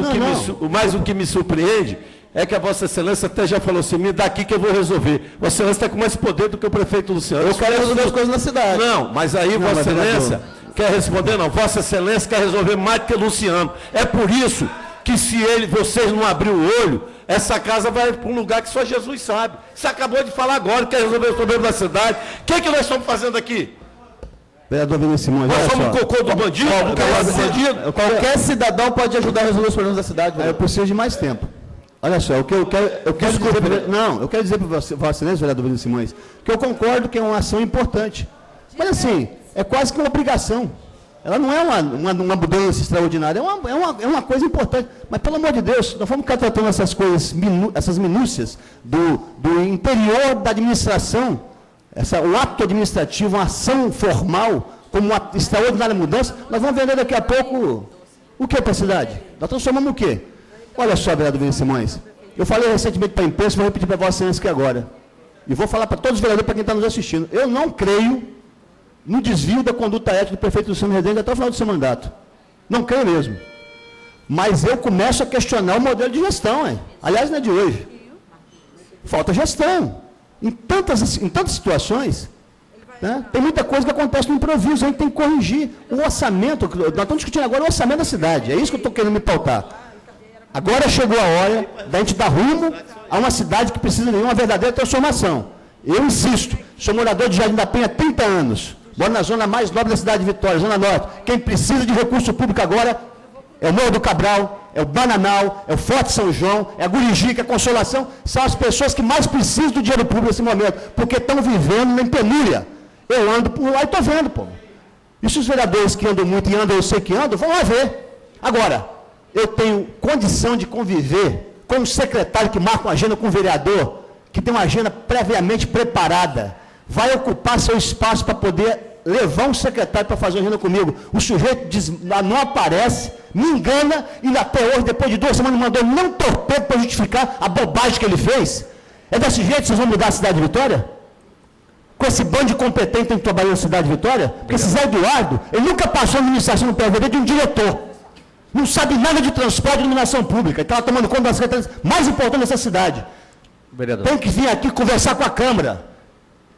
o que me surpreende é que a Vossa Excelência até já falou assim, me dá aqui que eu vou resolver. Vossa Excelência está com mais poder do que o prefeito Luciano. Eu quero resolver as coisas na cidade. Não, mas aí Vossa Excelência quer responder, não. Vossa Excelência quer resolver mais do que o Luciano. É por isso que se vocês não abrirem o olho, essa casa vai para um lugar que só Jesus sabe. Você acabou de falar agora, quer resolver os problemas da cidade. O que nós estamos fazendo aqui? Vereador Vinícius Simões, nós somos o cocô do bandido? Qualquer cidadão pode ajudar a resolver os problemas da cidade. Eu preciso de mais tempo. Olha só, eu quero dizer para Vossa Excelência, vereador Vinícius Simões, que eu concordo que é uma ação importante. Mas assim, é quase que uma obrigação. Ela não é uma mudança extraordinária, é uma coisa importante. Mas, pelo amor de Deus, nós vamos ficar tratando essas coisas, essas minúcias do interior da administração, um ato administrativo, uma ação formal, como uma extraordinária mudança, nós vamos vender daqui a pouco o que para a cidade? Nós transformamos o quê? Olha só, vereador Vinícius Simões, eu falei recentemente para a imprensa, vou repetir para Vossa Excelência aqui agora. E vou falar para todos os vereadores, para quem está nos assistindo. Eu não creio no desvio da conduta ética do prefeito Luciano Rezende até o final do seu mandato. Não creio mesmo. Mas eu começo a questionar o modelo de gestão. Aliás, não é de hoje. Falta gestão. Em tantas situações, né, tem muita coisa que acontece no improviso, a gente tem que corrigir. O orçamento, nós estamos discutindo agora o orçamento da cidade, é isso que eu estou querendo me pautar. Agora chegou a hora da gente dar rumo a uma cidade que precisa de uma verdadeira transformação. Eu insisto, sou morador de Jardim da Penha há 30 anos, moro na zona mais nobre da cidade de Vitória, Zona Norte. Quem precisa de recurso público agora é o Morro do Cabral, é o Bananal, é o Forte São João, é a Gurijica, a Consolação, são as pessoas que mais precisam do dinheiro público nesse momento, porque estão vivendo em penúria. Eu ando por lá e estou vendo, pô. E se os vereadores que andam muito e andam, eu sei que andam, vão lá ver. Agora, eu tenho condição de conviver com um secretário que marca uma agenda com um vereador, que tem uma agenda previamente preparada, vai ocupar seu espaço para poder levar um secretário para fazer uma agenda comigo. O sujeito diz, não aparece, me engana, e até hoje, depois de 2 semanas, mandou não torpedo para justificar a bobagem que ele fez. É desse jeito que vocês vão mudar a cidade de Vitória? Com esse bando de competente que tem que trabalhar na cidade de Vitória? Porque esse Zé Eduardo, ele nunca passou a administração no PVD de um diretor. Não sabe nada de transporte e iluminação pública. Ele estava tomando conta das secretarias mais importantes dessa cidade. Vereador. Tem que vir aqui conversar com a Câmara.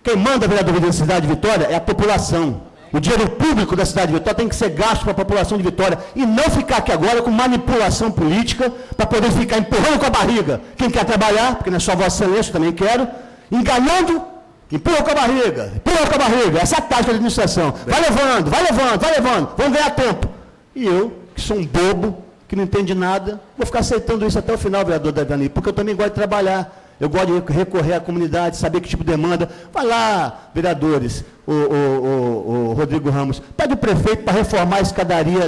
Quem manda, vereador da cidade de Vitória, é a população. O dinheiro público da cidade de Vitória tem que ser gasto para a população de Vitória e não ficar aqui agora com manipulação política para poder ficar empurrando com a barriga quem quer trabalhar, porque não é só Vossa Excelência, eu também quero, enganando, empurra com a barriga, empurra com a barriga. Essa é a tática da administração. Vai levando, vai levando, vai levando, vamos ganhar tempo. E eu, que sou um bobo, que não entende nada, vou ficar aceitando isso até o final, vereador Davani, porque eu também gosto de trabalhar. Eu gosto de recorrer à comunidade, saber que tipo de demanda. Vai lá, vereadores, o Rodrigo Ramos, pede o prefeito para reformar a escadaria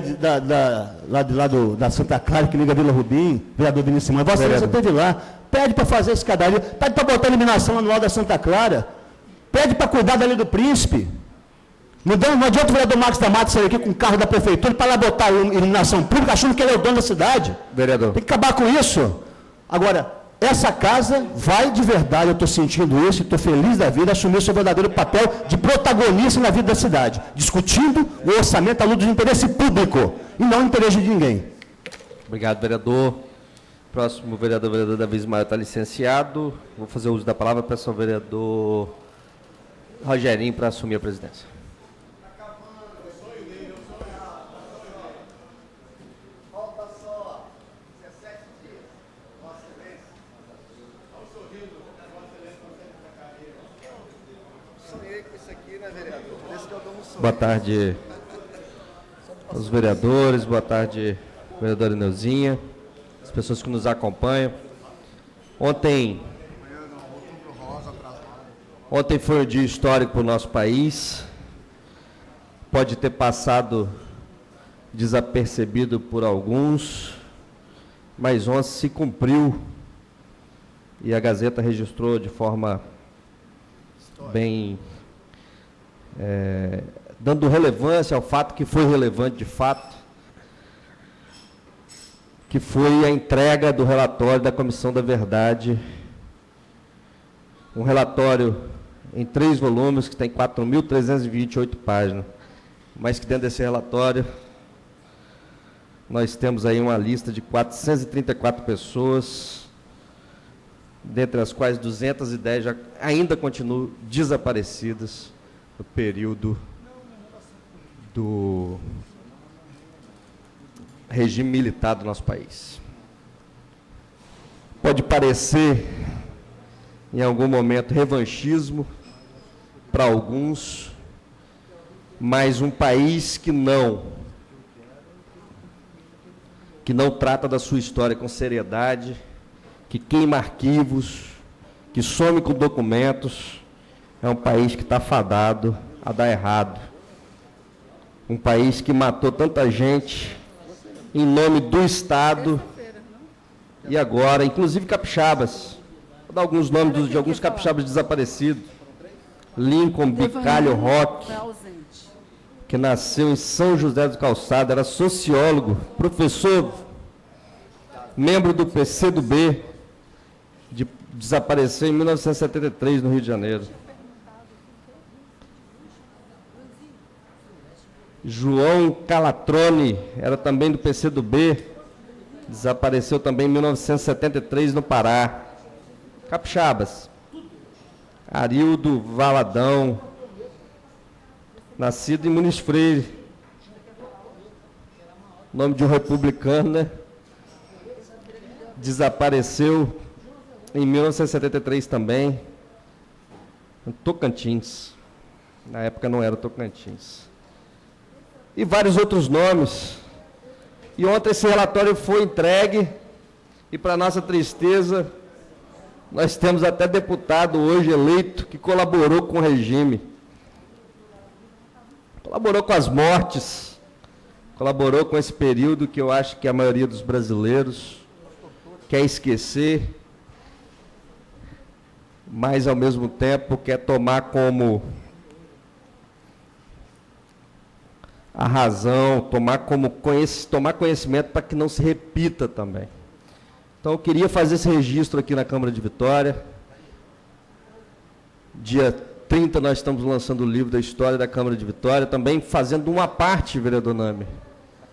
da Santa Clara, que liga a Vila Rubim, vereador Vinícius Simões. Vossa Excelência esteve lá. Pede para fazer a escadaria, pede para botar a iluminação anual da Santa Clara, pede para cuidar da Lei do Príncipe. Não adianta o vereador Marcos da Mata sair aqui com o carro da prefeitura para lá botar a iluminação pública, achando que ele é o dono da cidade. Vereador. Tem que acabar com isso. Agora, essa casa vai de verdade, eu estou sentindo isso, estou feliz da vida, assumir o seu verdadeiro papel de protagonista na vida da cidade, discutindo o orçamento à luz do interesse público e não o interesse de ninguém. Obrigado, vereador. Próximo vereador Davi Ismael está licenciado. Vou fazer uso da palavra, peço ao vereador Rogerinho para assumir a presidência. Boa tarde aos vereadores, boa tarde, vereadora Neuzinha, as pessoas que nos acompanham. Ontem foi um dia histórico para o nosso país, pode ter passado desapercebido por alguns, mas ontem se cumpriu e a Gazeta registrou de forma bem... dando relevância ao fato que foi relevante de fato, que foi a entrega do relatório da Comissão da Verdade, um relatório em 3 volumes, que tem 4.328 páginas, mas que dentro desse relatório nós temos aí uma lista de 434 pessoas, dentre as quais 210 ainda continuam desaparecidas no período do regime militar do nosso país. Pode parecer, em algum momento, revanchismo para alguns, mas um país que não trata da sua história com seriedade, que queima arquivos, que some com documentos, é um país que está fadado a dar errado. Um país que matou tanta gente em nome do Estado e agora, inclusive capixabas. Vou dar alguns nomes de alguns capixabas desaparecidos. Lincoln Bicalho Roque, que nasceu em São José do Calçado, era sociólogo, professor, membro do PCdoB, desapareceu em 1973 no Rio de Janeiro. João Calatrone, era também do PCdoB, desapareceu também em 1973 no Pará. Capixabas. Arildo Valadão, nascido em Muniz Freire, nome de um republicano, né? Desapareceu em 1973 também, em Tocantins. Na época não era Tocantins. E vários outros nomes. E ontem esse relatório foi entregue, e para nossa tristeza, nós temos até deputado hoje eleito que colaborou com o regime. Colaborou com as mortes, colaborou com esse período que eu acho que a maioria dos brasileiros quer esquecer, mas ao mesmo tempo quer tomar como a razão, tomar conhecimento para que não se repita também. Então, eu queria fazer esse registro aqui na Câmara de Vitória. Dia 30, nós estamos lançando o livro da história da Câmara de Vitória, também fazendo uma parte, vereador Nami.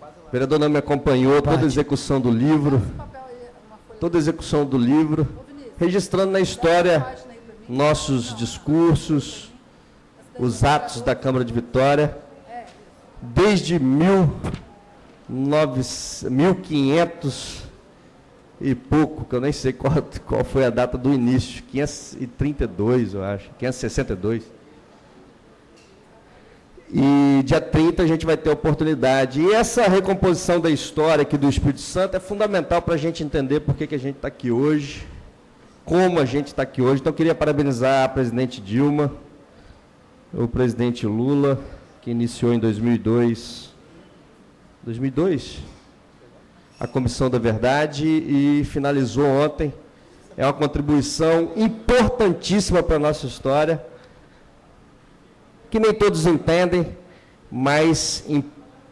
O vereador Nami acompanhou toda a execução do livro, registrando na história nossos discursos, os atos da Câmara de Vitória, desde 1500 e pouco, que eu nem sei qual foi a data do início, 532, eu acho, 562. E dia 30 a gente vai ter a oportunidade. E essa recomposição da história aqui do Espírito Santo é fundamental para a gente entender por que a gente está aqui hoje, como a gente está aqui hoje. Então, eu queria parabenizar a presidente Dilma, o presidente Lula, que iniciou em 2002, a Comissão da Verdade e finalizou ontem. É uma contribuição importantíssima para a nossa história, que nem todos entendem, mas em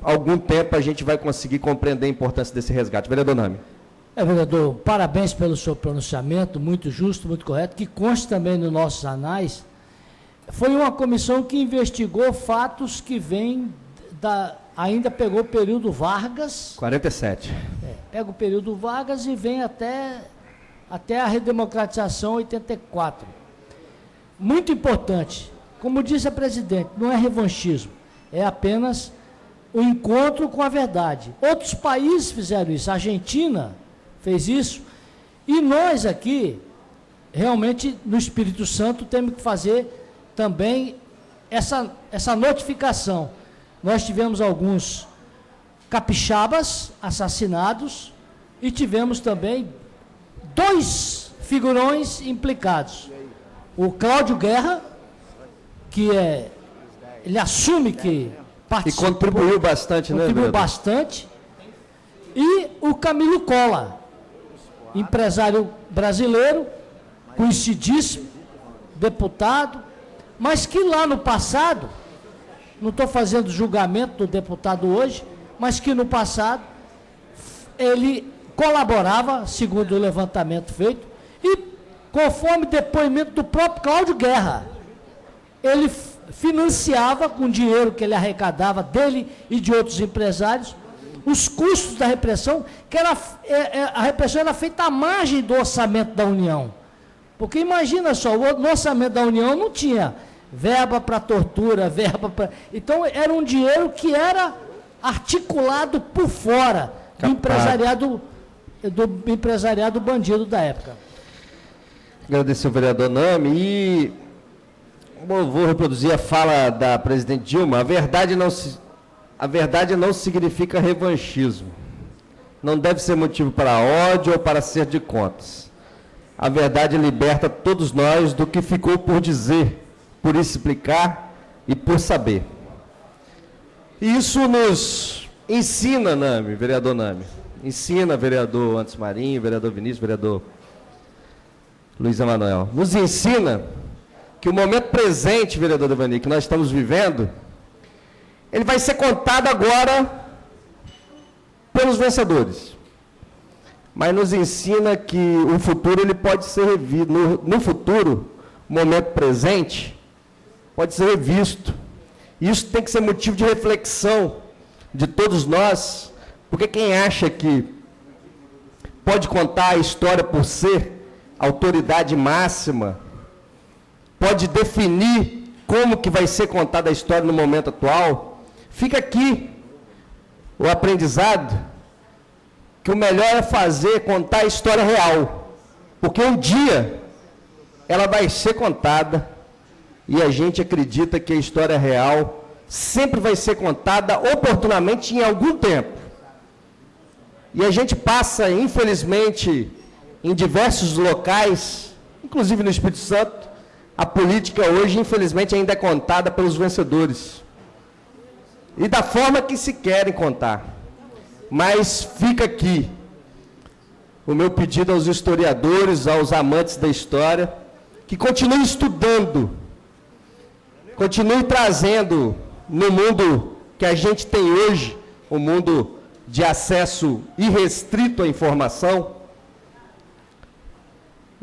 algum tempo a gente vai conseguir compreender a importância desse resgate. Vereador Nami. Vereador, parabéns pelo seu pronunciamento, muito justo, muito correto, que consta também nos nossos anais. Foi uma comissão que investigou fatos que vêm ainda pegou o período Vargas. 47. Pega o período Vargas e vem até a redemocratização 84. Muito importante. Como disse a presidente, não é revanchismo, é apenas o encontro com a verdade. Outros países fizeram isso, a Argentina fez isso, e nós aqui, realmente, no Espírito Santo, temos que fazer também essa notificação. Nós tivemos alguns capixabas assassinados e tivemos também 2 figurões implicados. O Cláudio Guerra, que ele assume que participou. E contribuiu bastante, né, contribuiu vereador? bastante. E o Camilo Cola, empresário brasileiro, conhecidíssimo, deputado, mas que lá no passado, não estou fazendo julgamento do deputado hoje, mas que no passado ele colaborava, segundo o levantamento feito, e conforme depoimento do próprio Cláudio Guerra, ele financiava com dinheiro que ele arrecadava dele e de outros empresários os custos da repressão, que a repressão era feita à margem do orçamento da União. Porque imagina só, no orçamento da União não tinha verba para tortura, verba para... Então, era um dinheiro que era articulado por fora do empresariado bandido da época. Agradecer ao vereador Nami e vou reproduzir a fala da presidente Dilma. A verdade não significa revanchismo. Não deve ser motivo para ódio ou para ser de contas. A verdade liberta todos nós do que ficou por dizer, por explicar e por saber. E isso nos ensina, Nami, vereador Nami, ensina, vereador Antes Marinho, vereador Vinícius, vereador Luiz Emanuel, nos ensina que o momento presente, vereador Devani, que nós estamos vivendo, ele vai ser contado agora pelos vencedores. Mas nos ensina que o futuro ele pode ser revisto. No futuro, o momento presente pode ser revisto. Isso tem que ser motivo de reflexão de todos nós, porque quem acha que pode contar a história por ser autoridade máxima, pode definir como que vai ser contada a história no momento atual, fica aqui o aprendizado, que o melhor é contar a história real, porque um dia ela vai ser contada, e a gente acredita que a história real sempre vai ser contada oportunamente em algum tempo. E a gente passa, infelizmente, em diversos locais, inclusive no Espírito Santo, a política hoje, infelizmente, ainda é contada pelos vencedores. E da forma que se querem contar. Mas fica aqui o meu pedido aos historiadores, aos amantes da história, que continuem estudando, continue trazendo no mundo que a gente tem hoje, um mundo de acesso irrestrito à informação,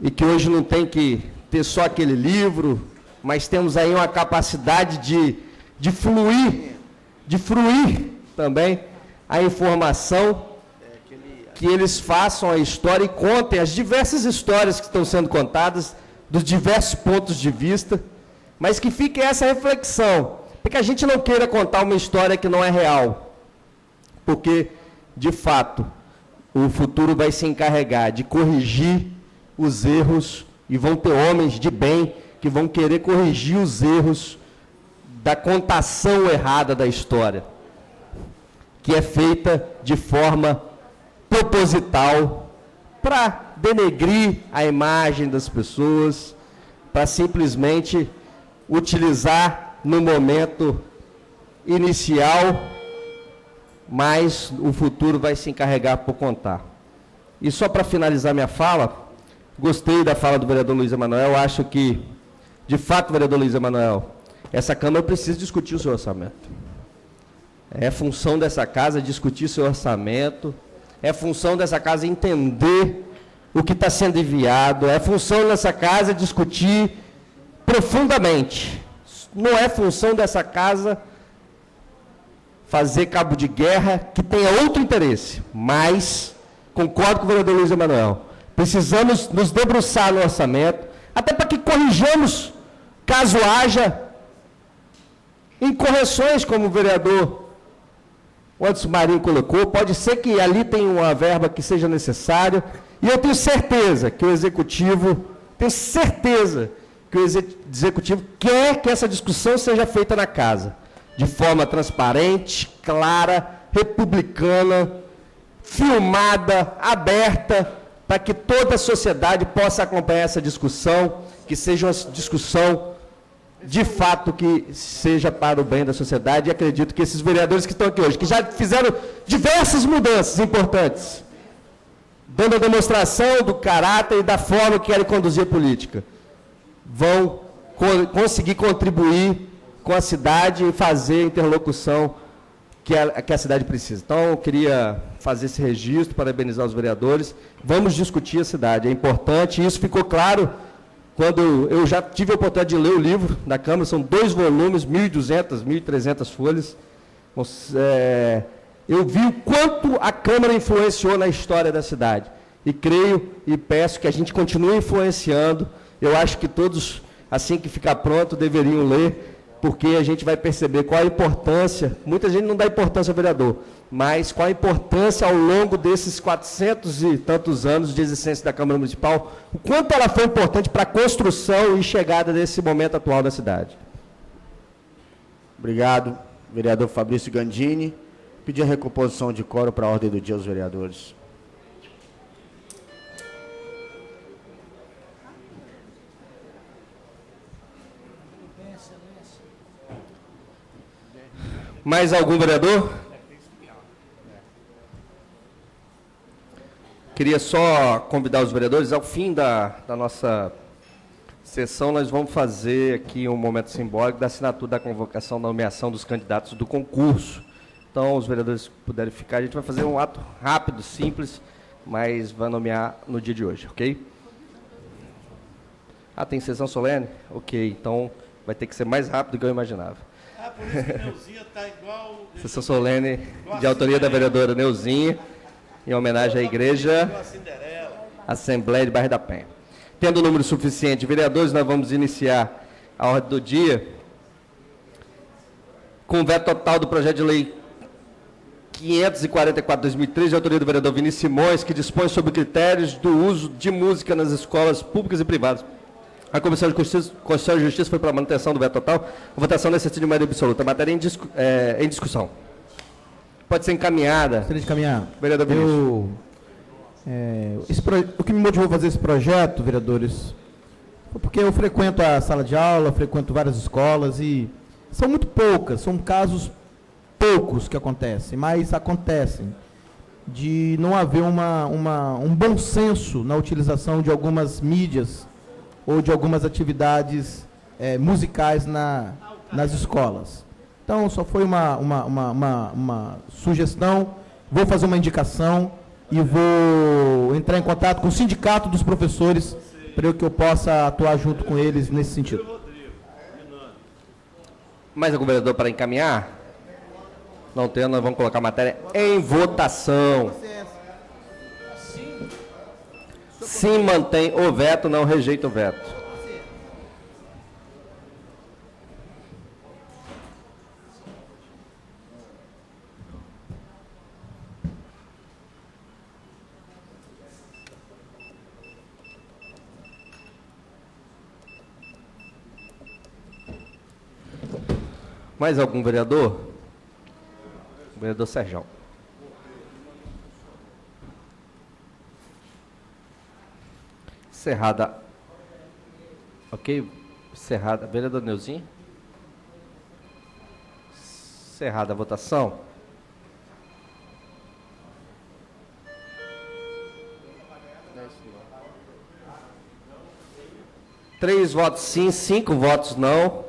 e que hoje não tem que ter só aquele livro, mas temos aí uma capacidade de fruir também a informação que eles façam a história e contem as diversas histórias que estão sendo contadas, dos diversos pontos de vista, mas que fique essa reflexão, porque a gente não queira contar uma história que não é real, porque, de fato, o futuro vai se encarregar de corrigir os erros, e vão ter homens de bem que vão querer corrigir os erros da contação errada da história, que é feita de forma proposital para denegrir a imagem das pessoas, para simplesmente utilizar no momento inicial, mas o futuro vai se encarregar por contar. E só para finalizar minha fala, gostei da fala do vereador Luiz Emanuel, acho que, de fato, vereador Luiz Emanuel, essa Câmara precisa discutir o seu orçamento. É função dessa casa discutir seu orçamento, é função dessa casa entender o que está sendo enviado, é função dessa casa discutir profundamente. Não é função dessa casa fazer cabo de guerra que tenha outro interesse, mas, concordo com o vereador Luiz Emanuel, precisamos nos debruçar no orçamento, até para que corrijamos, caso haja incorreções, como o vereador Anderson Marinho colocou, pode ser que ali tenha uma verba que seja necessária, e eu tenho certeza que o Executivo quer que essa discussão seja feita na casa, de forma transparente, clara, republicana, filmada, aberta, para que toda a sociedade possa acompanhar essa discussão, que seja uma discussão de fato que seja para o bem da sociedade, e acredito que esses vereadores que estão aqui hoje, que já fizeram diversas mudanças importantes, dando a demonstração do caráter e da forma que querem conduzir a política, vão conseguir contribuir com a cidade e fazer a interlocução que a cidade precisa. Então, eu queria fazer esse registro, parabenizar os vereadores. Vamos discutir a cidade, é importante, e isso ficou claro quando eu já tive a oportunidade de ler o livro da Câmara, são 2 volumes, 1.200, 1.300 folhas. Eu vi o quanto a Câmara influenciou na história da cidade. E creio e peço que a gente continue influenciando. Eu acho que todos, assim que ficar pronto, deveriam ler, porque a gente vai perceber qual a importância, muita gente não dá importância ao vereador, mas qual a importância ao longo desses 400 e tantos anos de existência da Câmara Municipal, o quanto ela foi importante para a construção e chegada desse momento atual da cidade. Obrigado, vereador Fabrício Gandini. Pedir a recomposição de quórum para a ordem do dia aos vereadores. Mais algum vereador? Queria só convidar os vereadores, ao fim da nossa sessão, nós vamos fazer aqui um momento simbólico da assinatura da convocação da nomeação dos candidatos do concurso. Então, os vereadores puderem ficar, a gente vai fazer um ato rápido, simples, mas vai nomear no dia de hoje, ok? Ah, tem sessão solene? Ok, então vai ter que ser mais rápido do que eu imaginava. Por isso que Neuzinha está igual... Sessão solene de autoria da vereadora Neuzinha, em homenagem à Igreja Assembleia de Bairro da Penha. Tendo número suficiente de vereadores, nós vamos iniciar a ordem do dia com o veto total do projeto de lei 544/2013, de autoria do vereador Vinícius Simões, que dispõe sobre critérios do uso de música nas escolas públicas e privadas. A Comissão de Constituição e Justiça foi para a manutenção do veto total. A votação necessita de maioria absoluta. A matéria em discussão. Pode ser encaminhada. Gostaria de encaminhar. Vereador Vinícius. O que me motivou a fazer esse projeto, vereadores, foi porque eu frequento a sala de aula, frequento várias escolas e são muito poucas, são casos poucos que acontecem, mas acontecem de não haver um bom senso na utilização de algumas mídias ou de algumas atividades musicais nas escolas. Então, só foi uma sugestão, vou fazer uma indicação e vou entrar em contato com o sindicato dos professores para que eu possa atuar junto com eles nesse sentido. Mais algum vereador para encaminhar? Não tendo, nós vamos colocar a matéria em votação. Sim, mantém o veto, não rejeita o veto. Mais algum vereador? Vereador Serjão. Encerrada. Ok? Encerrada. Vereador Neuzinho? Encerrada a votação. Três votos sim, 5 votos não.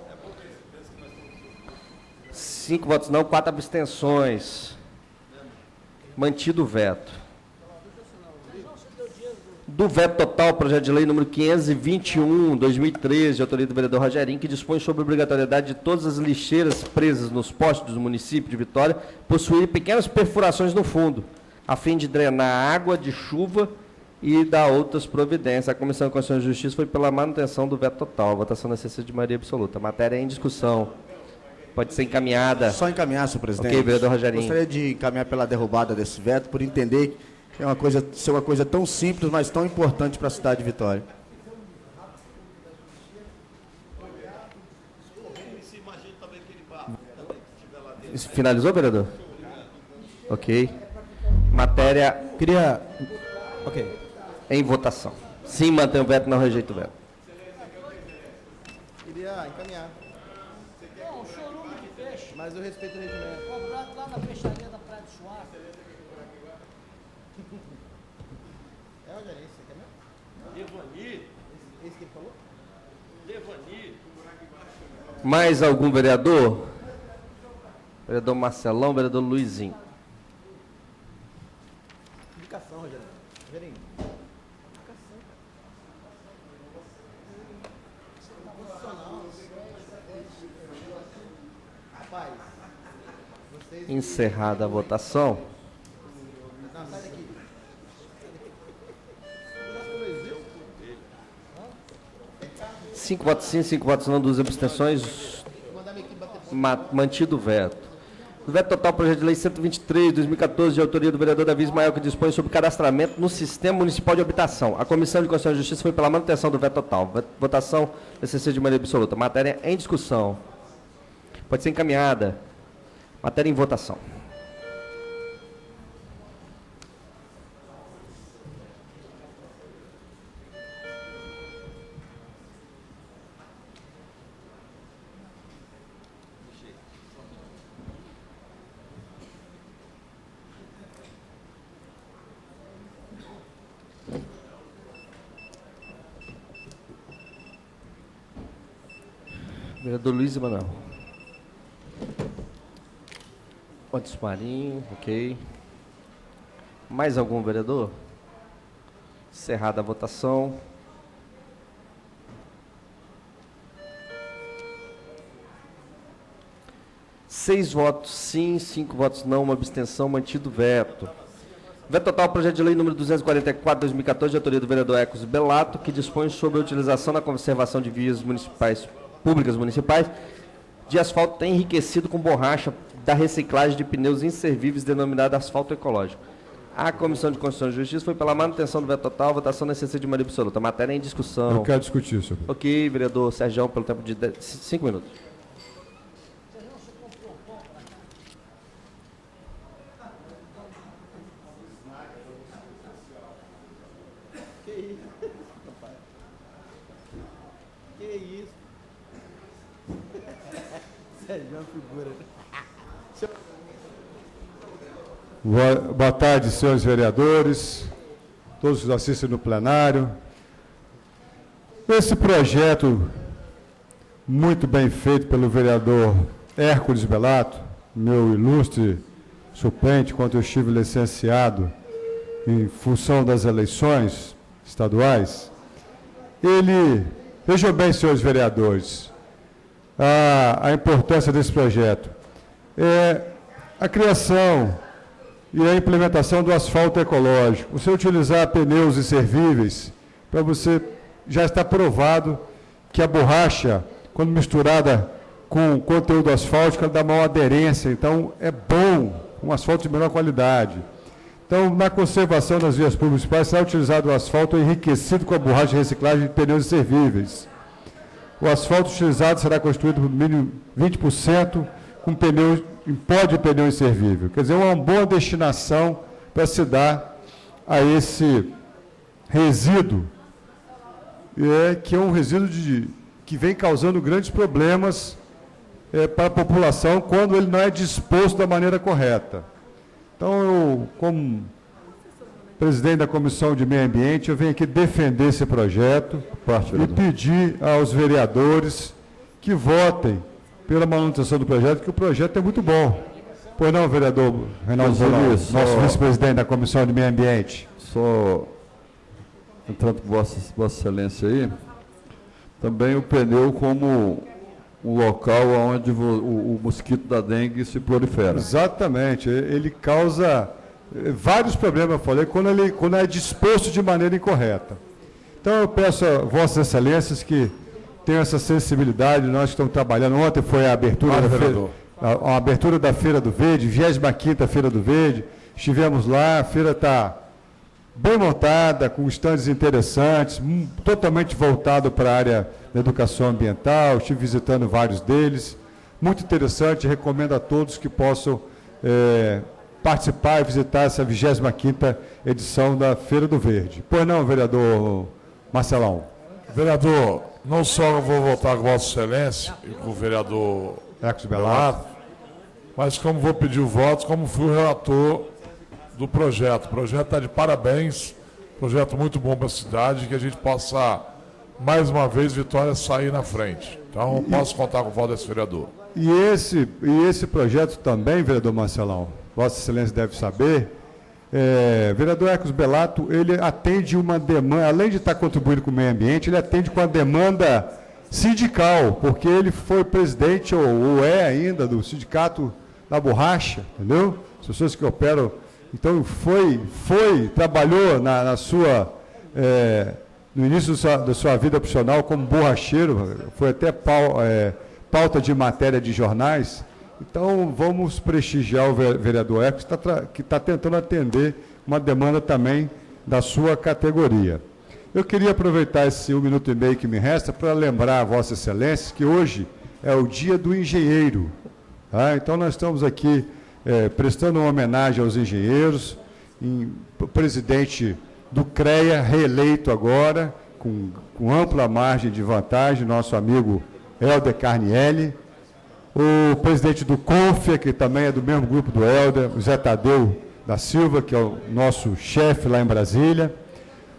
5 votos não, 4 abstenções. Mantido o veto. Do veto total, projeto de lei número 521, 2013, de autoria do vereador Rogerinho, que dispõe sobre a obrigatoriedade de todas as lixeiras presas nos postes do município de Vitória possuírem pequenas perfurações no fundo, a fim de drenar água de chuva e dar outras providências. A Comissão de Constituição e Justiça foi pela manutenção do veto total. A votação necessita de maioria absoluta. A matéria é em discussão. Pode ser encaminhada. Só encaminhar, senhor presidente. Ok, vereador Rogerinho. Gostaria de encaminhar pela derrubada desse veto, por entender que é uma coisa tão simples, mas tão importante para a cidade de Vitória. Finalizou, vereador? Ok. Matéria Queria... Ok. em votação. Sim, mantém o veto, não rejeita o veto. Queria encaminhar. Não, o chorume de peixe. Mas eu respeito o regimento. Cobrado lá na peixaria da Praia do Suar. É, Rogerinho, você quer mesmo? Devani. Esse que ele falou? Devani. Mais algum vereador? Vereador Marcelão, vereador Luizinho. Indicação, Rogerinho. Rogerinho. Rapaz, vocês... Encerrada a votação. Não, sai daqui. 5 votos sim, 5 votos não, 2 abstenções. Mantido o veto. O veto total, projeto de lei 123, 2014, de autoria do vereador Davi Ismael, que dispõe sobre cadastramento no Sistema Municipal de Habitação. A Comissão de Constituição e Justiça foi pela manutenção do veto total. Votação necessita de maioria absoluta. Matéria em discussão. Pode ser encaminhada. Matéria em votação. Vereador Luiz Emanuel. Odson Marinho, ok. Mais algum vereador? Encerrada a votação. Seis votos sim, 5 votos não, uma abstenção, mantido o veto. Veto total, projeto de lei número 244, 2014, de autoria do vereador Ecos Belato, que dispõe sobre a utilização na conservação de vias municipais, públicas municipais, de asfalto enriquecido com borracha da reciclagem de pneus inservíveis, denominado asfalto ecológico. A Comissão de Constituição e Justiça foi pela manutenção do veto total, a votação necessita de maioria absoluta. A matéria é em discussão. Eu quero discutir, senhor. Ok, vereador Serjão, pelo tempo de 5 minutos. Que isso, rapaz? Que isso? Sérgio é uma figura. Boa tarde, senhores vereadores, todos que assistem no plenário. Esse projeto, muito bem feito pelo vereador Hércules Belato, meu ilustre suplente, quando eu estive licenciado em função das eleições estaduais, ele, vejam bem, senhores vereadores, a importância desse projeto. É a criação e a implementação do asfalto ecológico. Você utilizar pneus inservíveis, para você, já está provado que a borracha, quando misturada com o conteúdo asfáltico, ela dá maior aderência, então é bom, um asfalto de melhor qualidade. Então, na conservação das vias públicas municipais, será utilizado o asfalto enriquecido com a borracha de reciclagem de pneus inservíveis. O asfalto utilizado será constituído por mínimo 20% com pneus, em pó de pneu inservível. Quer dizer, uma boa destinação para se dar a esse resíduo, que é um resíduo que vem causando grandes problemas para a população quando ele não é disposto da maneira correta. Então, eu, como presidente da Comissão de Meio Ambiente, eu venho aqui defender esse projeto e pedir aos vereadores que votem pela manutenção do projeto, que o projeto é muito bom. Pois não, vereador Reinaldo Bolão, nosso vice-presidente da Comissão de Meio Ambiente. Só entrando com Vossa Excelência aí, também o pneu como um local onde o mosquito da dengue se prolifera. Exatamente, ele causa vários problemas, eu falei, quando é disposto de maneira incorreta. Então eu peço a Vossas Excelências que tenham essa sensibilidade. Nós estamos trabalhando, ontem foi a abertura, a abertura da Feira do Verde, 25ª Feira do Verde, estivemos lá, a feira está bem montada, com estandes interessantes, totalmente voltado para a área da educação ambiental, estive visitando vários deles, muito interessante, recomendo a todos que possam participar e visitar essa 25ª edição da Feira do Verde. Pois não, vereador Marcelão? Vereador, não só eu vou votar com Vossa Excelência e com o vereador Hércules Belato, mas como vou pedir o voto, como fui o relator do projeto. O projeto está de parabéns, projeto muito bom para a cidade, que a gente possa, mais uma vez, Vitória sair na frente. Então, posso contar com o voto desse vereador. E esse projeto também, vereador Marcelão, Vossa Excelência deve saber, vereador Hércules Belato, ele atende uma demanda, além de estar contribuindo com o meio ambiente, ele atende com a demanda sindical, porque ele foi presidente, ou é ainda, do sindicato da borracha, entendeu? As pessoas que operam. Então, trabalhou no início da sua vida profissional como borracheiro, foi até pauta de matéria de jornais. Então, vamos prestigiar o vereador Hércules, que está tentando atender uma demanda também da sua categoria. Eu queria aproveitar esse 1 minuto e meio que me resta para lembrar a Vossa Excelência que hoje é o Dia do Engenheiro. Tá? Então, nós estamos aqui prestando uma homenagem aos engenheiros, o presidente do CREA, reeleito agora, com ampla margem de vantagem, nosso amigo Helder Carnielli, o presidente do CONFIA, que também é do mesmo grupo do Helder, o Zé Tadeu da Silva, que é o nosso chefe lá em Brasília,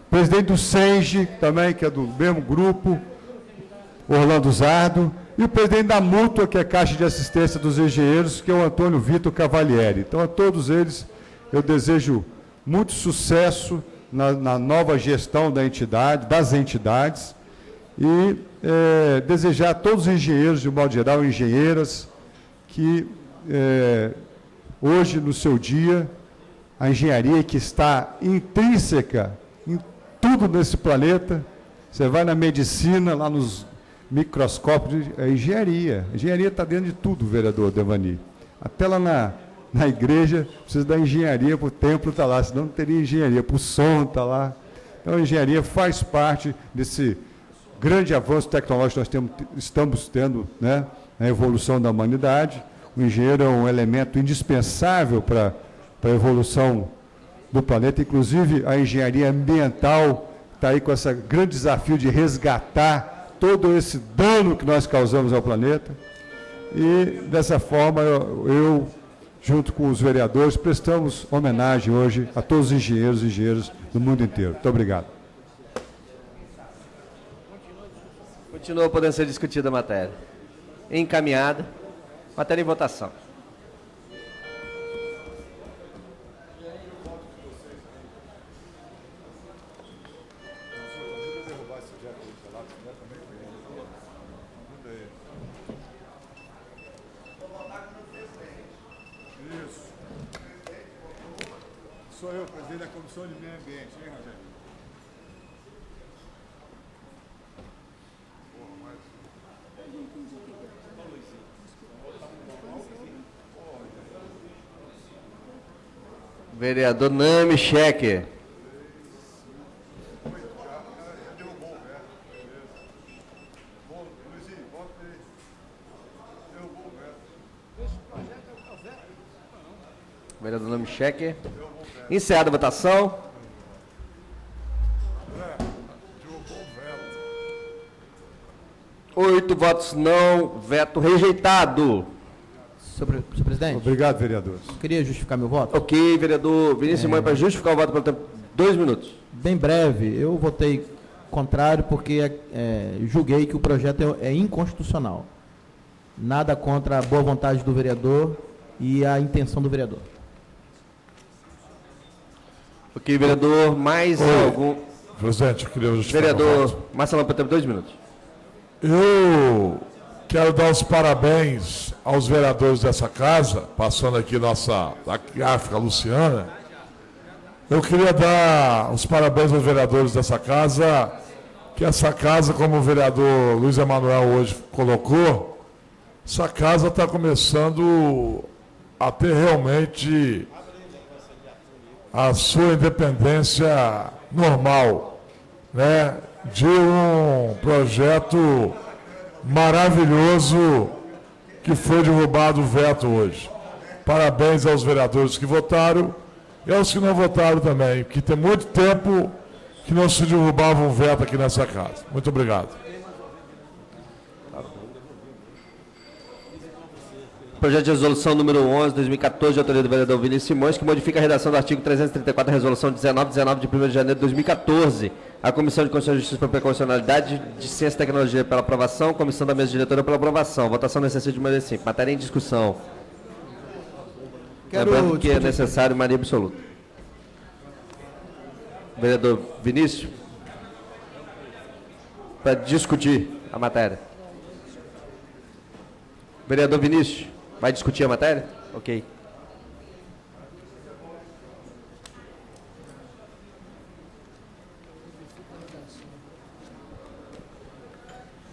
o presidente do SENGE, também, que é do mesmo grupo, Orlando Zardo, e o presidente da Mútua, que é a Caixa de Assistência dos Engenheiros, que é o Antônio Vitor Cavalieri. Então, a todos eles, eu desejo muito sucesso na nova gestão das entidades, e desejar a todos os engenheiros, de modo geral, engenheiras, que hoje, no seu dia, a engenharia que está intrínseca em tudo nesse planeta, você vai na medicina, lá nos microscópios, é engenharia. A engenharia está dentro de tudo, vereador Devani. Até lá na igreja, precisa da engenharia, para o templo está lá, senão não teria engenharia, para o som está lá. Então, a engenharia faz parte desse grande avanço tecnológico que nós estamos tendo, né, na evolução da humanidade. O engenheiro é um elemento indispensável para a evolução do planeta, inclusive a engenharia ambiental está aí com esse grande desafio de resgatar todo esse dano que nós causamos ao planeta. E, dessa forma, eu junto com os vereadores, prestamos homenagem hoje a todos os engenheiros e engenheiras do mundo inteiro. Muito obrigado. Continua podendo ser discutida a matéria. Encaminhada. Matéria em votação. Sou eu, presidente da Comissão de Meio Ambiente, hein, Rogério? Vereador Nami Cheque. Vereador Nami Cheque. Encerrada a votação. Oito votos não, veto rejeitado. Senhor presidente. Obrigado, vereadores. Queria justificar meu voto. Ok, vereador Vinícius Simões, para justificar o voto pelo tempo, 2 minutos. Bem breve, eu votei contrário porque julguei que o projeto é inconstitucional. Nada contra a boa vontade do vereador e a intenção do vereador. Ok, vereador, mais algum... Presidente, eu queria justificar. Vereador Marcelão, para tempo, 2 minutos. Eu quero dar os parabéns aos vereadores dessa casa, passando aqui a gráfica Luciana. Eu queria dar os parabéns aos vereadores dessa casa, que essa casa, como o vereador Luiz Emanuel hoje colocou, essa casa está começando a ter realmente a sua independência normal, né, de um projeto maravilhoso que foi derrubado o veto hoje. Parabéns aos vereadores que votaram e aos que não votaram também, porque tem muito tempo que não se derrubava um veto aqui nessa casa. Muito obrigado. Projeto de resolução número 11, 2014, de autoria do vereador Vinícius Simões, que modifica a redação do artigo 334 da resolução 1919 de 1º de janeiro de 2014. A Comissão de Constituição e Justiça pela Constitucionalidade, de Ciência e Tecnologia pela aprovação, Comissão da Mesa Diretora pela aprovação. Votação necessita de maioria simples. Matéria em discussão. Lembrando que é necessário maioria absoluta. Vereador Vinícius, para discutir a matéria. Vereador Vinícius, vai discutir a matéria? Ok.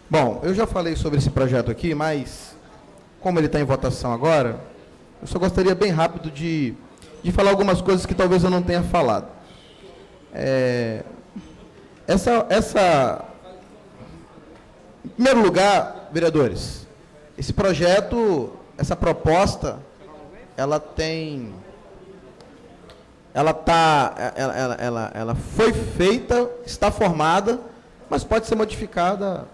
Bom, eu já falei sobre esse projeto aqui, mas como ele está em votação agora, eu só gostaria bem rápido de falar algumas coisas que talvez eu não tenha falado. Em primeiro lugar, vereadores, esse projeto, essa proposta, ela foi feita, está formada, mas pode ser modificada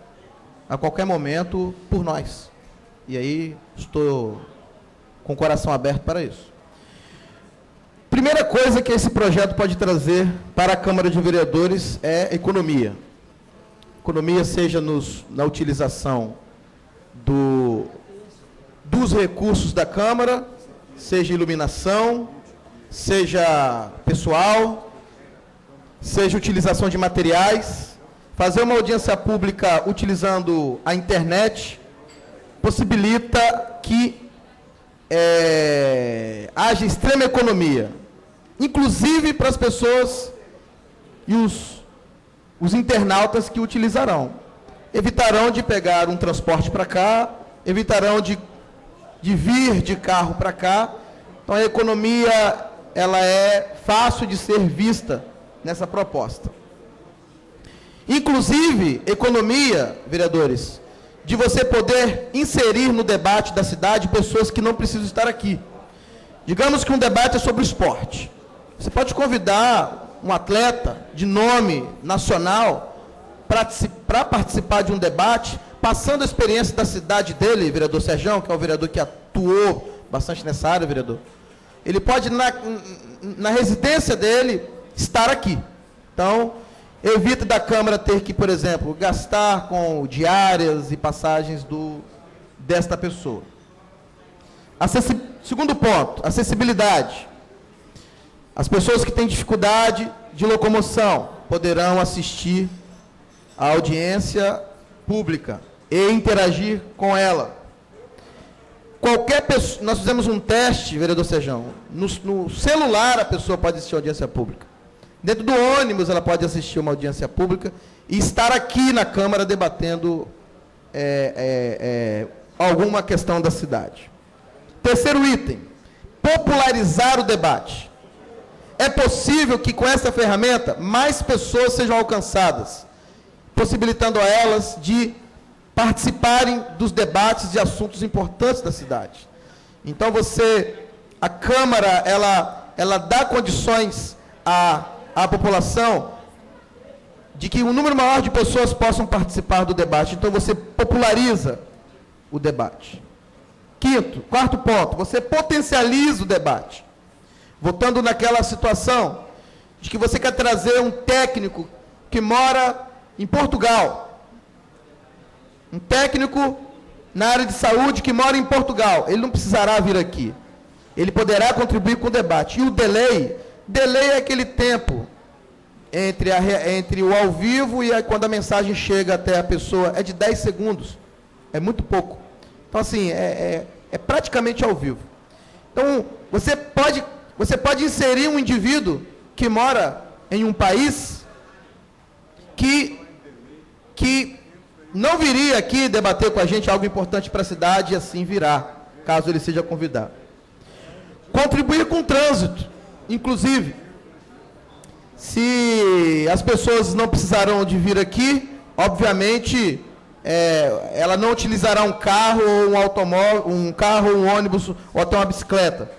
a qualquer momento por nós. E aí estou com o coração aberto para isso. Primeira coisa que esse projeto pode trazer para a Câmara de Vereadores é economia. Economia seja na utilização dos recursos da Câmara, seja iluminação, seja pessoal, seja utilização de materiais, fazer uma audiência pública utilizando a internet, possibilita que haja extrema economia, inclusive para as pessoas e os internautas que utilizarão. Evitarão de pegar um transporte para cá, evitarão de vir de carro para cá. Então a economia, ela é fácil de ser vista nessa proposta. Inclusive, economia, vereadores, de você poder inserir no debate da cidade pessoas que não precisam estar aqui. Digamos que um debate é sobre esporte. Você pode convidar um atleta de nome nacional para participar de um debate, passando a experiência da cidade dele, vereador Serjão, que é o vereador que atuou bastante nessa área, vereador. Ele pode, na residência dele, estar aqui. Então, evita da Câmara ter que, por exemplo, gastar com diárias e passagens desta pessoa. Segundo ponto, acessibilidade. As pessoas que têm dificuldade de locomoção poderão assistir à audiência pública e interagir com ela. qualquer pessoa, nós fizemos um teste, vereador Sejão, no celular a pessoa pode assistir a audiência pública. Dentro do ônibus ela pode assistir uma audiência pública e estar aqui na Câmara debatendo alguma questão da cidade. Terceiro item, popularizar o debate. É possível que com essa ferramenta mais pessoas sejam alcançadas, possibilitando a elas de participarem dos debates de assuntos importantes da cidade. Então a Câmara, ela dá condições à população de que um número maior de pessoas possam participar do debate. Então você populariza o debate. Quarto ponto, você potencializa o debate. Voltando naquela situação de que você quer trazer um técnico que mora em Portugal. Um técnico na área de saúde que mora em Portugal. Ele não precisará vir aqui. Ele poderá contribuir com o debate. E o delay é aquele tempo entre o ao vivo e quando a mensagem chega até a pessoa. É de 10 segundos. É muito pouco. Então, assim, é praticamente ao vivo. Então, você pode inserir um indivíduo que mora em um país que não viria aqui debater com a gente algo importante para a cidade e assim virá, caso ele seja convidado. Contribuir com o trânsito, inclusive. Se as pessoas não precisarão de vir aqui, obviamente, ela não utilizará um carro, ou um automóvel, um carro, um ônibus, ou até uma bicicleta,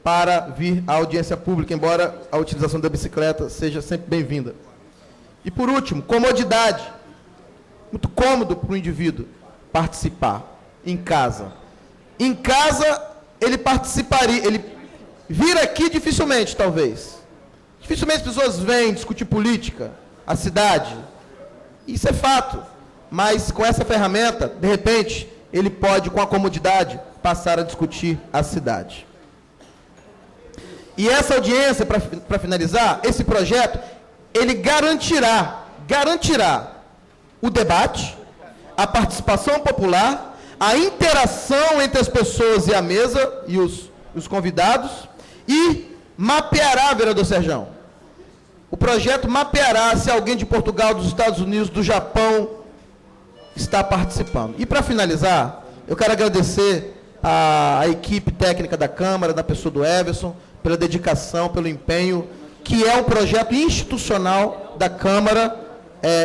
para vir à audiência pública, embora a utilização da bicicleta seja sempre bem-vinda. E, por último, comodidade. Muito cômodo para o indivíduo participar em casa. Em casa, ele participaria, ele vir aqui dificilmente, talvez. Dificilmente as pessoas vêm discutir política, a cidade. Isso é fato. Mas com essa ferramenta, de repente, ele pode, com a comodidade, passar a discutir a cidade. E essa audiência, para finalizar, esse projeto, ele garantirá o debate, a participação popular, a interação entre as pessoas e a mesa, e os convidados, e mapeará, vereador Serjão. O projeto mapeará se alguém de Portugal, dos Estados Unidos, do Japão, está participando. E para finalizar, eu quero agradecer a equipe técnica da Câmara, da pessoa do Everson, pela dedicação, pelo empenho, que é um projeto institucional da Câmara,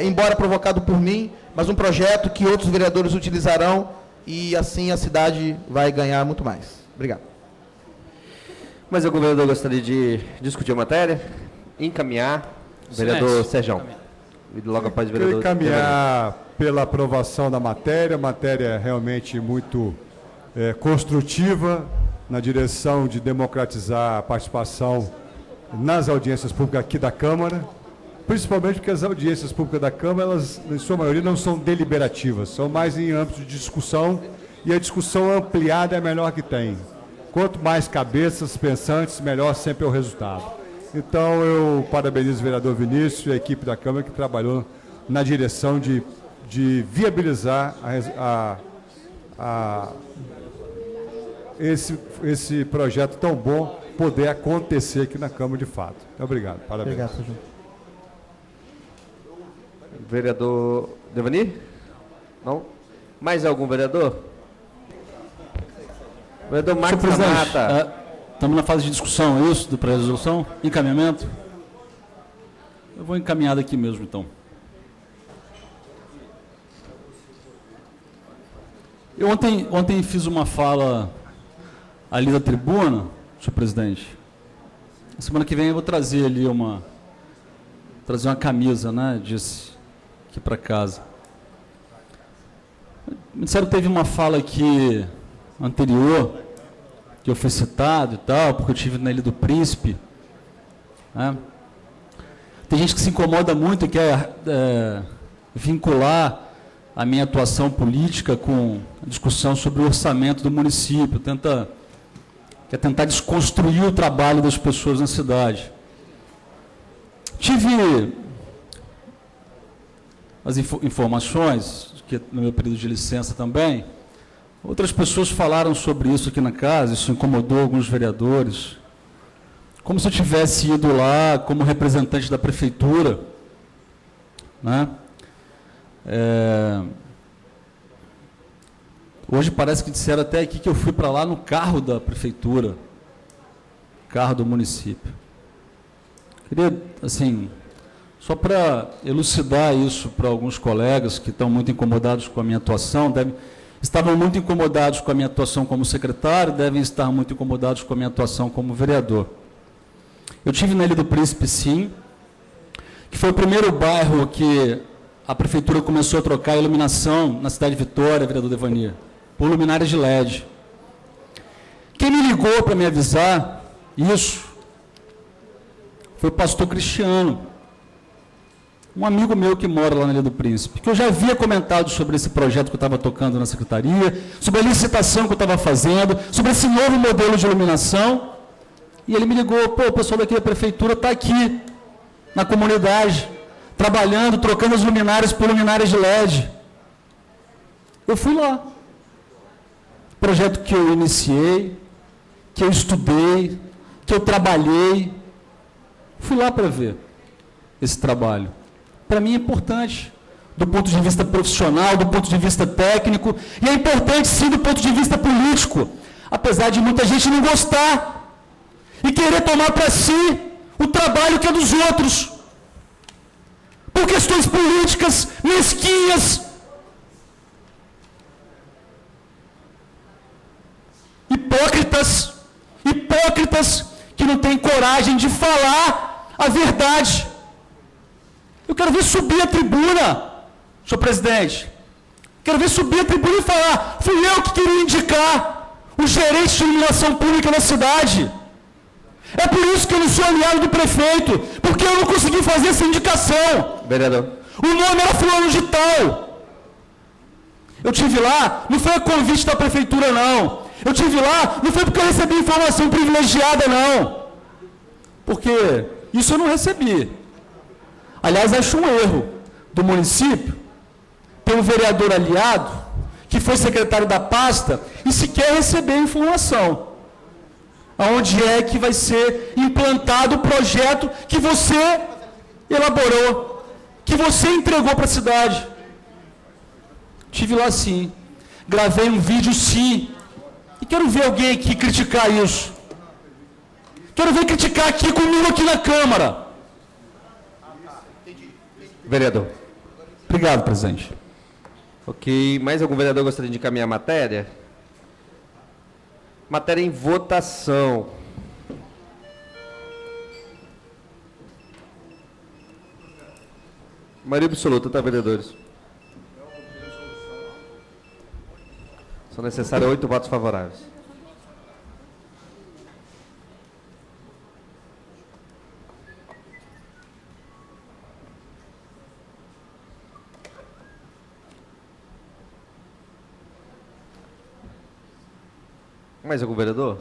embora provocado por mim, mas um projeto que outros vereadores utilizarão e assim a cidade vai ganhar muito mais. Obrigado. Mas algum vereador gostaria de discutir a matéria? Encaminhar. Vereador Serjão. E logo após o vereador... Encaminhar pela aprovação da matéria. A matéria é realmente muito construtiva na direção de democratizar a participação nas audiências públicas aqui da Câmara, principalmente porque as audiências públicas da Câmara, elas, em sua maioria, não são deliberativas, são mais em âmbito de discussão, e a discussão ampliada é a melhor que tem. Quanto mais cabeças pensantes, melhor sempre é o resultado. Então, eu parabenizo o vereador Vinícius e a equipe da Câmara que trabalhou na direção de viabilizar esse projeto tão bom poder acontecer aqui na Câmara de fato. Obrigado. Parabéns. Obrigado, Sérgio. Vereador Devani? Não? Mais algum vereador? Vereador Marcos Samata. Estamos na fase de discussão, é isso? Do projeto de resolução? Encaminhamento? Eu vou encaminhar daqui mesmo, então. Eu ontem fiz uma fala ali da tribuna, senhor presidente. Na semana que vem eu vou trazer ali uma camisa, né, disse, aqui para casa. O Ministério teve uma fala aqui anterior, que eu fui citado e tal, porque eu estive na Ilha do Príncipe. Né? Tem gente que se incomoda muito e quer vincular a minha atuação política com a discussão sobre o orçamento do município, quer tentar desconstruir o trabalho das pessoas na cidade. Tive as informações, que no meu período de licença também, Outras pessoas falaram sobre isso aqui na casa, isso incomodou alguns vereadores. Como se eu tivesse ido lá como representante da prefeitura, né? Hoje parece que disseram até aqui que eu fui para lá no carro da prefeitura, carro do município. Queria, assim, só para elucidar isso para alguns colegas que estão muito incomodados com a minha atuação, estavam muito incomodados com a minha atuação como secretário, devem estar muito incomodados com a minha atuação como vereador. Eu tive na Ilha do Príncipe, sim, que foi o primeiro bairro que a prefeitura começou a trocar a iluminação na cidade de Vitória, vereador Devani, por luminárias de LED. Quem me ligou para me avisar isso foi o pastor Cristiano, um amigo meu que mora lá na Ilha do Príncipe, que eu já havia comentado sobre esse projeto que eu estava tocando na secretaria, sobre a licitação que eu estava fazendo, sobre esse novo modelo de iluminação, e ele me ligou, pô, o pessoal daqui da prefeitura está aqui, na comunidade, trabalhando, trocando as luminárias por luminárias de LED. Eu fui lá. Projeto que eu iniciei, que eu estudei, que eu trabalhei, fui lá para ver esse trabalho. Para mim é importante, do ponto de vista profissional, do ponto de vista técnico, e é importante sim do ponto de vista político, apesar de muita gente não gostar e querer tomar para si o trabalho que é dos outros, por questões políticas, mesquinhas, hipócritas que não têm coragem de falar a verdade. Eu quero ver subir a tribuna, senhor presidente, quero ver subir a tribuna e falar, fui eu que queria indicar o gerente de iluminação pública na cidade. É por isso que eu não sou aliado do prefeito, porque eu não consegui fazer essa indicação. Vereador. O nome era fulano de tal. Eu tive lá, não foi a convite da prefeitura, não. Eu tive lá, não foi porque eu recebi informação privilegiada, não. Porque isso eu não recebi. Aliás, acho um erro do município ter um vereador aliado, que foi secretário da pasta, e sequer receber informação. Aonde é que vai ser implantado o projeto que você elaborou, que você entregou para a cidade. Estive lá sim, gravei um vídeo sim, e quero ver alguém aqui criticar isso. Quero ver criticar aqui comigo aqui na Câmara. Vereador. Obrigado, presidente. Ok, mais algum vereador gostaria de encaminhar a matéria? Matéria em votação. Maioria absoluta, tá, vereadores? São necessários 8 votos favoráveis. Mais algum vereador?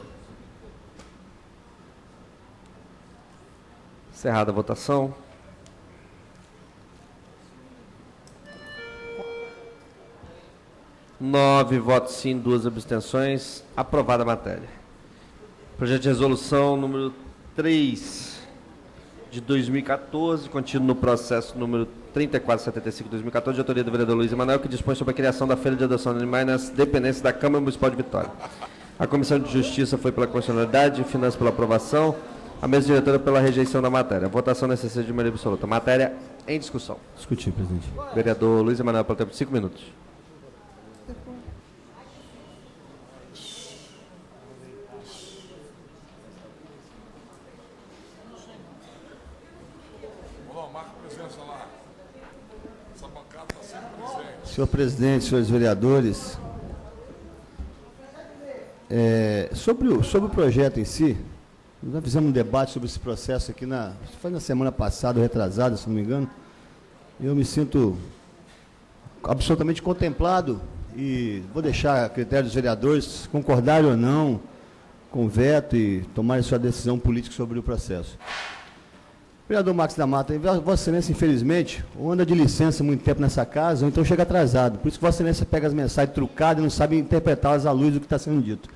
Encerrada a votação. Nove votos sim, 2 abstenções. Aprovada a matéria. Projeto de resolução número 3 de 2014, contido no processo número 3475 de 2014, de autoria do vereador Luiz Emanuel, que dispõe sobre a criação da Feira de Adoção de Animais nas dependências da Câmara Municipal de Vitória. A Comissão de Justiça foi pela constitucionalidade e Finanças pela aprovação, a mesa diretora pela rejeição da matéria. A votação necessita de maioria absoluta. Matéria em discussão. Discutir, presidente. Vereador Luiz Emanuel, pelo tempo de 5 minutos. Senhor presidente, senhores vereadores, sobre o projeto em si, nós já fizemos um debate sobre esse processo aqui, foi na semana passada, retrasada, se não me engano. Eu me sinto absolutamente contemplado e vou deixar a critério dos vereadores concordarem ou não com o veto e tomarem sua decisão política sobre o processo. Vereador Marcos da Mata, Vossa Excelência, infelizmente, ou anda de licença muito tempo nessa casa, ou então chega atrasado. Por isso que Vossa Excelência pega as mensagens trucadas e não sabe interpretá-las à luz do que está sendo dito.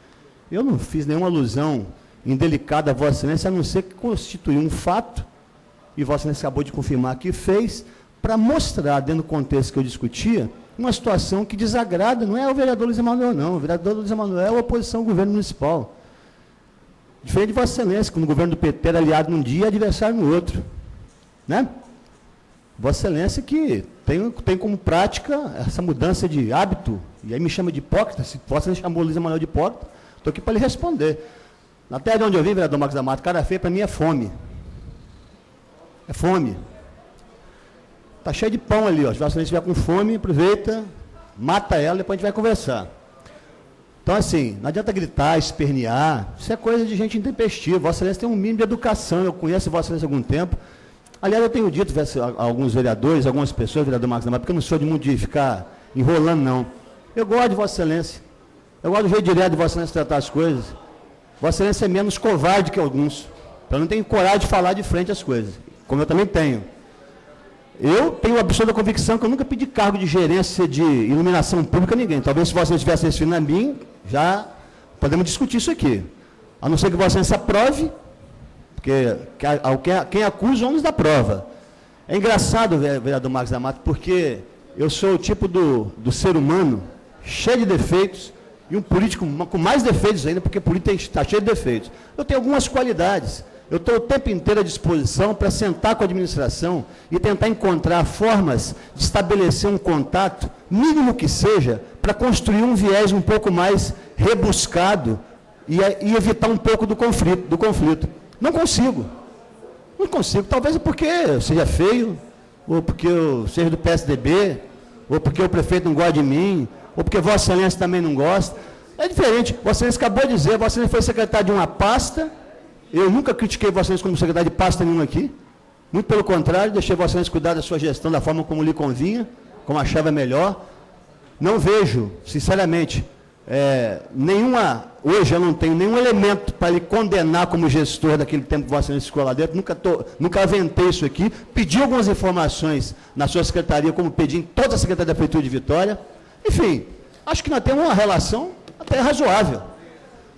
Eu não fiz nenhuma alusão indelicada a Vossa Excelência, a não ser que constituiu um fato, e Vossa Excelência acabou de confirmar que fez, para mostrar, dentro do contexto que eu discutia, uma situação que desagrada, não é o vereador Luiz Emanuel, não. O vereador Luiz Emanuel é a oposição ao governo municipal. Diferente de Vossa Excelência, quando o governo do PT era aliado num dia e adversário no outro. Né? Vossa Excelência que tem como prática essa mudança de hábito, e aí me chama de hipócrita, se Vossa Excelência chamou o Luiz Emanuel de hipócrita, estou aqui para lhe responder. Na terra de onde eu vim, vereador Marcos da Mata, cara feia para mim é fome. É fome. Está cheio de pão ali, ó. Se Vossa Excelência estiver com fome, aproveita, mata ela, depois a gente vai conversar. Então, assim, não adianta gritar, espernear, isso é coisa de gente intempestiva. Vossa Excelência tem um mínimo de educação, eu conheço Vossa Excelência há algum tempo. Aliás, eu tenho dito a alguns vereadores, algumas pessoas, vereador Marcos da Mata, porque eu não sou de muito de ficar enrolando, não. Eu gosto de Vossa Excelência. Eu gosto do jeito direto de Vossa Excelência tratar as coisas. Vossa Excelência é menos covarde que alguns. Eu não tenho coragem de falar de frente as coisas, como eu também tenho. Eu tenho a absoluta convicção que eu nunca pedi cargo de gerência de iluminação pública a ninguém. Talvez se Vossa Excelência tivesse referindo a mim, já podemos discutir isso aqui. A não ser que Vossa Excelência aprove, porque quem acusa, homens da prova. É engraçado, vereador Marcos da Mata, porque eu sou o tipo do ser humano cheio de defeitos, e um político com mais defeitos ainda, porque político está cheio de defeitos. Eu tenho algumas qualidades. Eu estou o tempo inteiro à disposição para sentar com a administração e tentar encontrar formas de estabelecer um contato, mínimo que seja, para construir um viés um pouco mais rebuscado e evitar um pouco do conflito. Não consigo. Não consigo. Talvez porque eu seja feio, ou porque eu seja do PSDB, ou porque o prefeito não gosta de mim, ou porque Vossa Excelência também não gosta. É diferente. Vossa Excelência acabou de dizer, Vossa Excelência foi secretário de uma pasta. Eu nunca critiquei Vossa Excelência como secretário de pasta nenhuma aqui. Muito pelo contrário, deixei Vossa Excelência cuidar da sua gestão da forma como lhe convinha, como achava melhor. Não vejo, sinceramente, hoje eu não tenho nenhum elemento para lhe condenar como gestor daquele tempo que Vossa Excelência ficou lá dentro. Nunca aventei isso aqui. Pedi algumas informações na sua secretaria, como pedi em toda a Secretaria da Prefeitura de Vitória. Enfim, acho que nós temos uma relação até razoável.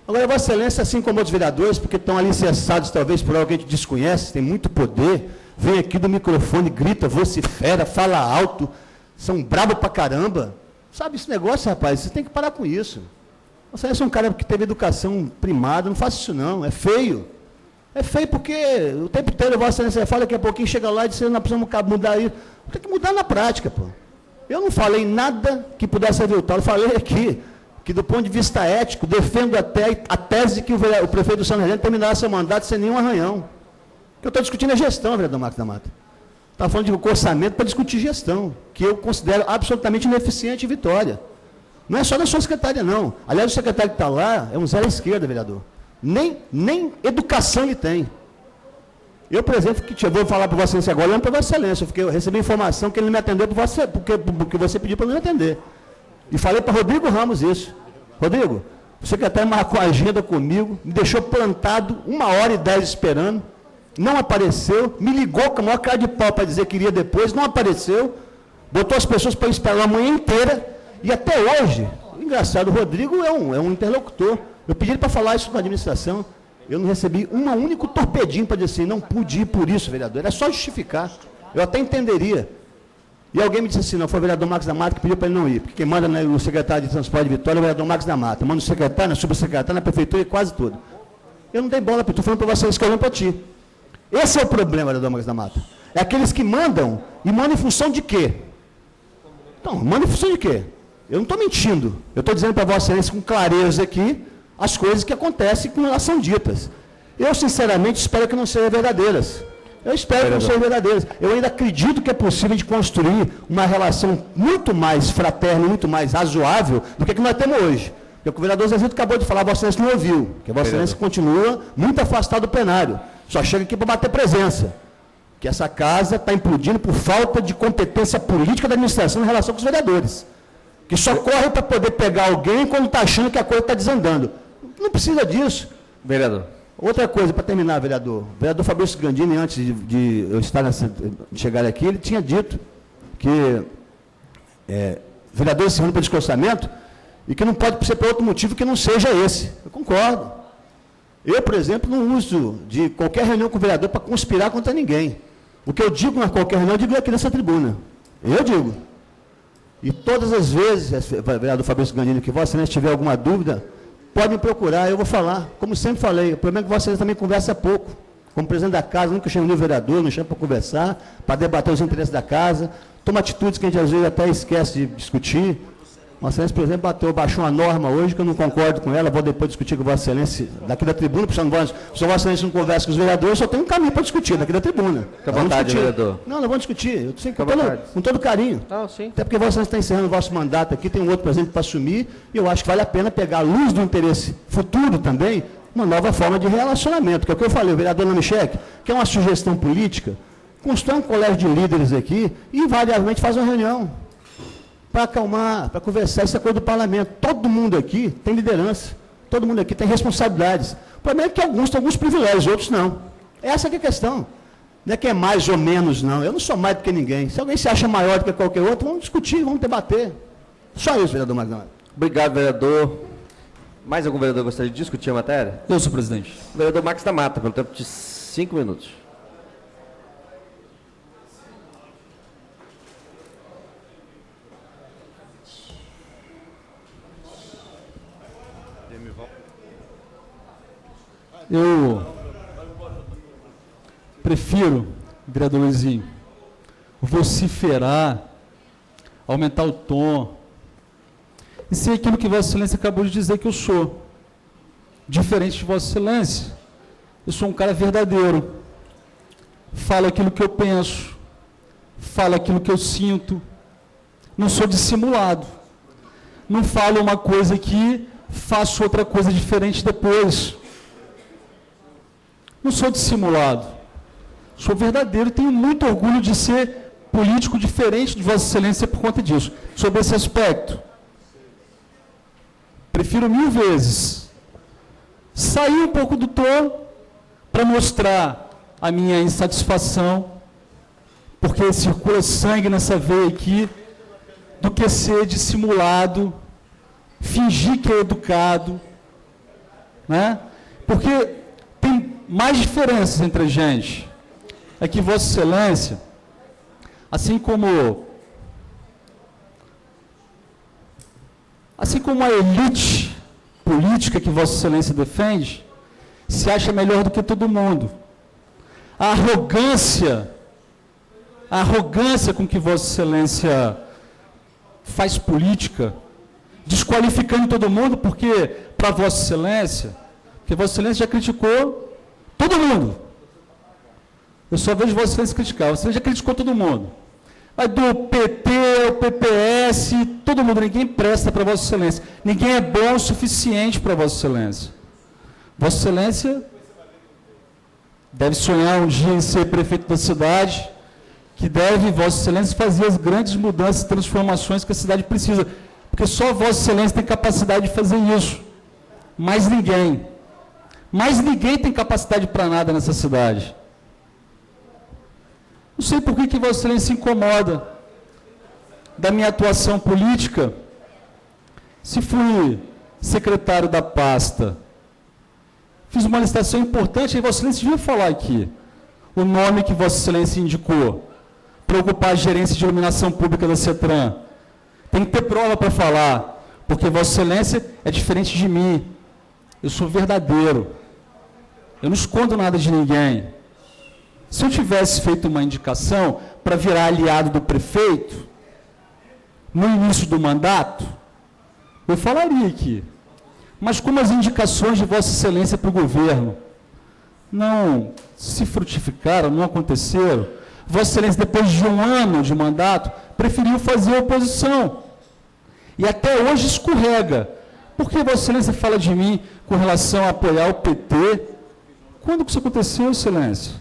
Agora, Vossa Excelência, assim como outros vereadores, porque estão alicerçados talvez por algo que a gente desconhece, tem muito poder, vem aqui do microfone, grita, vocifera, fala alto, são bravos pra caramba. Sabe esse negócio, rapaz? Você tem que parar com isso. Vossa Excelência é um cara que teve educação primada, não faça isso não, é feio. É feio porque o tempo inteiro Vossa Excelência fala, daqui a pouquinho chega lá e diz, não precisamos mudar isso. Tem que mudar na prática, pô. Eu não falei nada que pudesse aviltar, eu falei aqui que do ponto de vista ético, defendo até a tese que o prefeito do São Heleno terminasse seu mandato sem nenhum arranhão. O que eu estou discutindo é gestão, vereador Marcos da Mata. Está falando de orçamento para discutir gestão, que eu considero absolutamente ineficiente em Vitória. Não é só da sua secretária, não. Aliás, o secretário que está lá é um zero à esquerda, vereador. Nem educação ele tem. Eu, por exemplo, que vou falar para Vossa Excelência agora, não para Vossa Excelência, porque eu recebi informação que ele não me atendeu porque você pediu para não me atender. E falei para Rodrigo Ramos isso. Rodrigo, o secretário marcou a agenda comigo, me deixou plantado 1h10 esperando, não apareceu, me ligou com a maior cara de pau para dizer que iria depois, não apareceu, botou as pessoas para esperar a manhã inteira, e até hoje, engraçado, o Rodrigo é um interlocutor. Eu pedi ele para falar isso na administração, eu não recebi um único torpedinho para dizer assim, não pude ir por isso, vereador, era só justificar, eu até entenderia. E alguém me disse assim, não, foi o vereador Marcos da Mata que pediu para ele não ir, porque quem manda no secretário de Transporte de Vitória é o vereador Marcos da Mata, manda no secretário, na subsecretária, na prefeitura e quase tudo. Eu não dei bola, estou falando para vocês, escolhendo para ti. Esse é o problema, vereador Marcos da Mata. É aqueles que mandam, e mandam em função de quê? Então, mandam em função de quê? Eu não estou mentindo, eu estou dizendo para Vossa Excelência com clareza aqui as coisas que acontecem que elas são ditas. Eu, sinceramente, espero que não sejam verdadeiras. Eu espero que não sejam verdadeiras. Eu ainda acredito que é possível de construir uma relação muito mais fraterna, muito mais razoável do que nós temos hoje. Porque o vereador Zezito acabou de falar, Vossa Excelência não ouviu, que a Vossa Excelência continua muito afastado do plenário. Só chega aqui para bater presença. Que essa casa está implodindo por falta de competência política da administração em relação com os vereadores. Que só corre para poder pegar alguém quando está achando que a coisa está desandando. Não precisa disso. Vereador. Outra coisa, para terminar, vereador. O vereador Fabrício Gandini, antes de eu de chegar aqui, ele tinha dito que vereadores se reúnem para discutir orçamento e que não pode ser por outro motivo que não seja esse. Eu concordo. Eu, por exemplo, não uso de qualquer reunião com o vereador para conspirar contra ninguém. O que eu digo na qualquer reunião, eu digo aqui nessa tribuna. Eu digo. E todas as vezes, vereador Fabrício Gandini, que Vossa Excelência tiver alguma dúvida, pode me procurar, eu vou falar. Como sempre falei, o problema é que Vossa Excelência também conversa pouco. Como presidente da casa, nunca chamo nenhum vereador, não chamo para conversar, para debater os interesses da casa. Toma atitudes que a gente às vezes até esquece de discutir. Vossa Excelência, por exemplo, baixou uma norma hoje que eu não concordo com ela, vou depois discutir com Vossa Excelência daqui da tribuna, porque se Vossa Excelência não conversa com os vereadores, só tem um caminho para discutir daqui da tribuna. Fica à vontade, vereador. Não vamos discutir, eu sei, com todo carinho. Não, sim. Até porque Vossa Excelência está encerrando o vosso mandato aqui, tem um outro presidente para assumir, e eu acho que vale a pena pegar à luz do interesse futuro também, uma nova forma de relacionamento, que é o que eu falei, o vereador Lamichek, que é uma sugestão política, constrói um colégio de líderes aqui e, invariavelmente, faz uma reunião para acalmar, para conversar. Isso é coisa do parlamento. Todo mundo aqui tem liderança, todo mundo aqui tem responsabilidades. O problema é que alguns têm alguns privilégios, outros não. Essa que é a questão. Não é que é mais ou menos, não. Eu não sou mais do que ninguém. Se alguém se acha maior do que qualquer outro, vamos discutir, vamos debater. Só isso, vereador Magnão. Obrigado, vereador. Mais algum vereador gostaria de discutir a matéria? Eu, senhor presidente. O vereador Max da Mata, pelo tempo de 5 minutos. Eu prefiro, vereador Luizinho, vociferar, aumentar o tom, e ser aquilo que Vossa Excelência acabou de dizer que eu sou. Diferente de Vossa Excelência, eu sou um cara verdadeiro. Falo aquilo que eu penso, falo aquilo que eu sinto, não sou dissimulado. Não falo uma coisa aqui, faço outra coisa diferente depois. Não sou dissimulado, sou verdadeiro, tenho muito orgulho de ser político diferente de Vossa Excelência por conta disso. Sobre esse aspecto, prefiro 1000 vezes sair um pouco do tom para mostrar a minha insatisfação, porque circula sangue nessa veia aqui, do que ser dissimulado, fingir que é educado, né? Porque tem mais diferenças entre a gente. É que Vossa Excelência, assim como a elite política que Vossa Excelência defende, se acha melhor do que todo mundo. A arrogância com que Vossa Excelência faz política, desqualificando todo mundo, porque, para Vossa Excelência, porque Vossa Excelência já criticou todo mundo. Eu só vejo Vossa Excelência criticar. Vossa Excelência já criticou todo mundo. Vai do PT, ao PPS, todo mundo. Ninguém presta para Vossa Excelência. Ninguém é bom o suficiente para Vossa Excelência. Vossa Excelência deve sonhar um dia em ser prefeito da cidade, que deve, Vossa Excelência, fazer as grandes mudanças e transformações que a cidade precisa. Porque só Vossa Excelência tem capacidade de fazer isso. Mais ninguém. Mas ninguém tem capacidade para nada nessa cidade. Não sei por que Vossa Excelência se incomoda da minha atuação política. Se fui secretário da pasta, fiz uma licitação importante, e Vossa Excelência devia falar aqui o nome que Vossa Excelência indicou para ocupar a gerência de iluminação pública da CETRAN. Tem que ter prova para falar, porque Vossa Excelência é diferente de mim. Eu sou verdadeiro. Eu não escondo nada de ninguém. Se eu tivesse feito uma indicação para virar aliado do prefeito, no início do mandato, eu falaria aqui. Mas como as indicações de Vossa Excelência para o governo não se frutificaram, não aconteceram, Vossa Excelência, depois de 1 ano de mandato, preferiu fazer oposição. E até hoje escorrega. Por que Vossa Excelência fala de mim com relação a apoiar o PT? Quando que isso aconteceu, Excelência?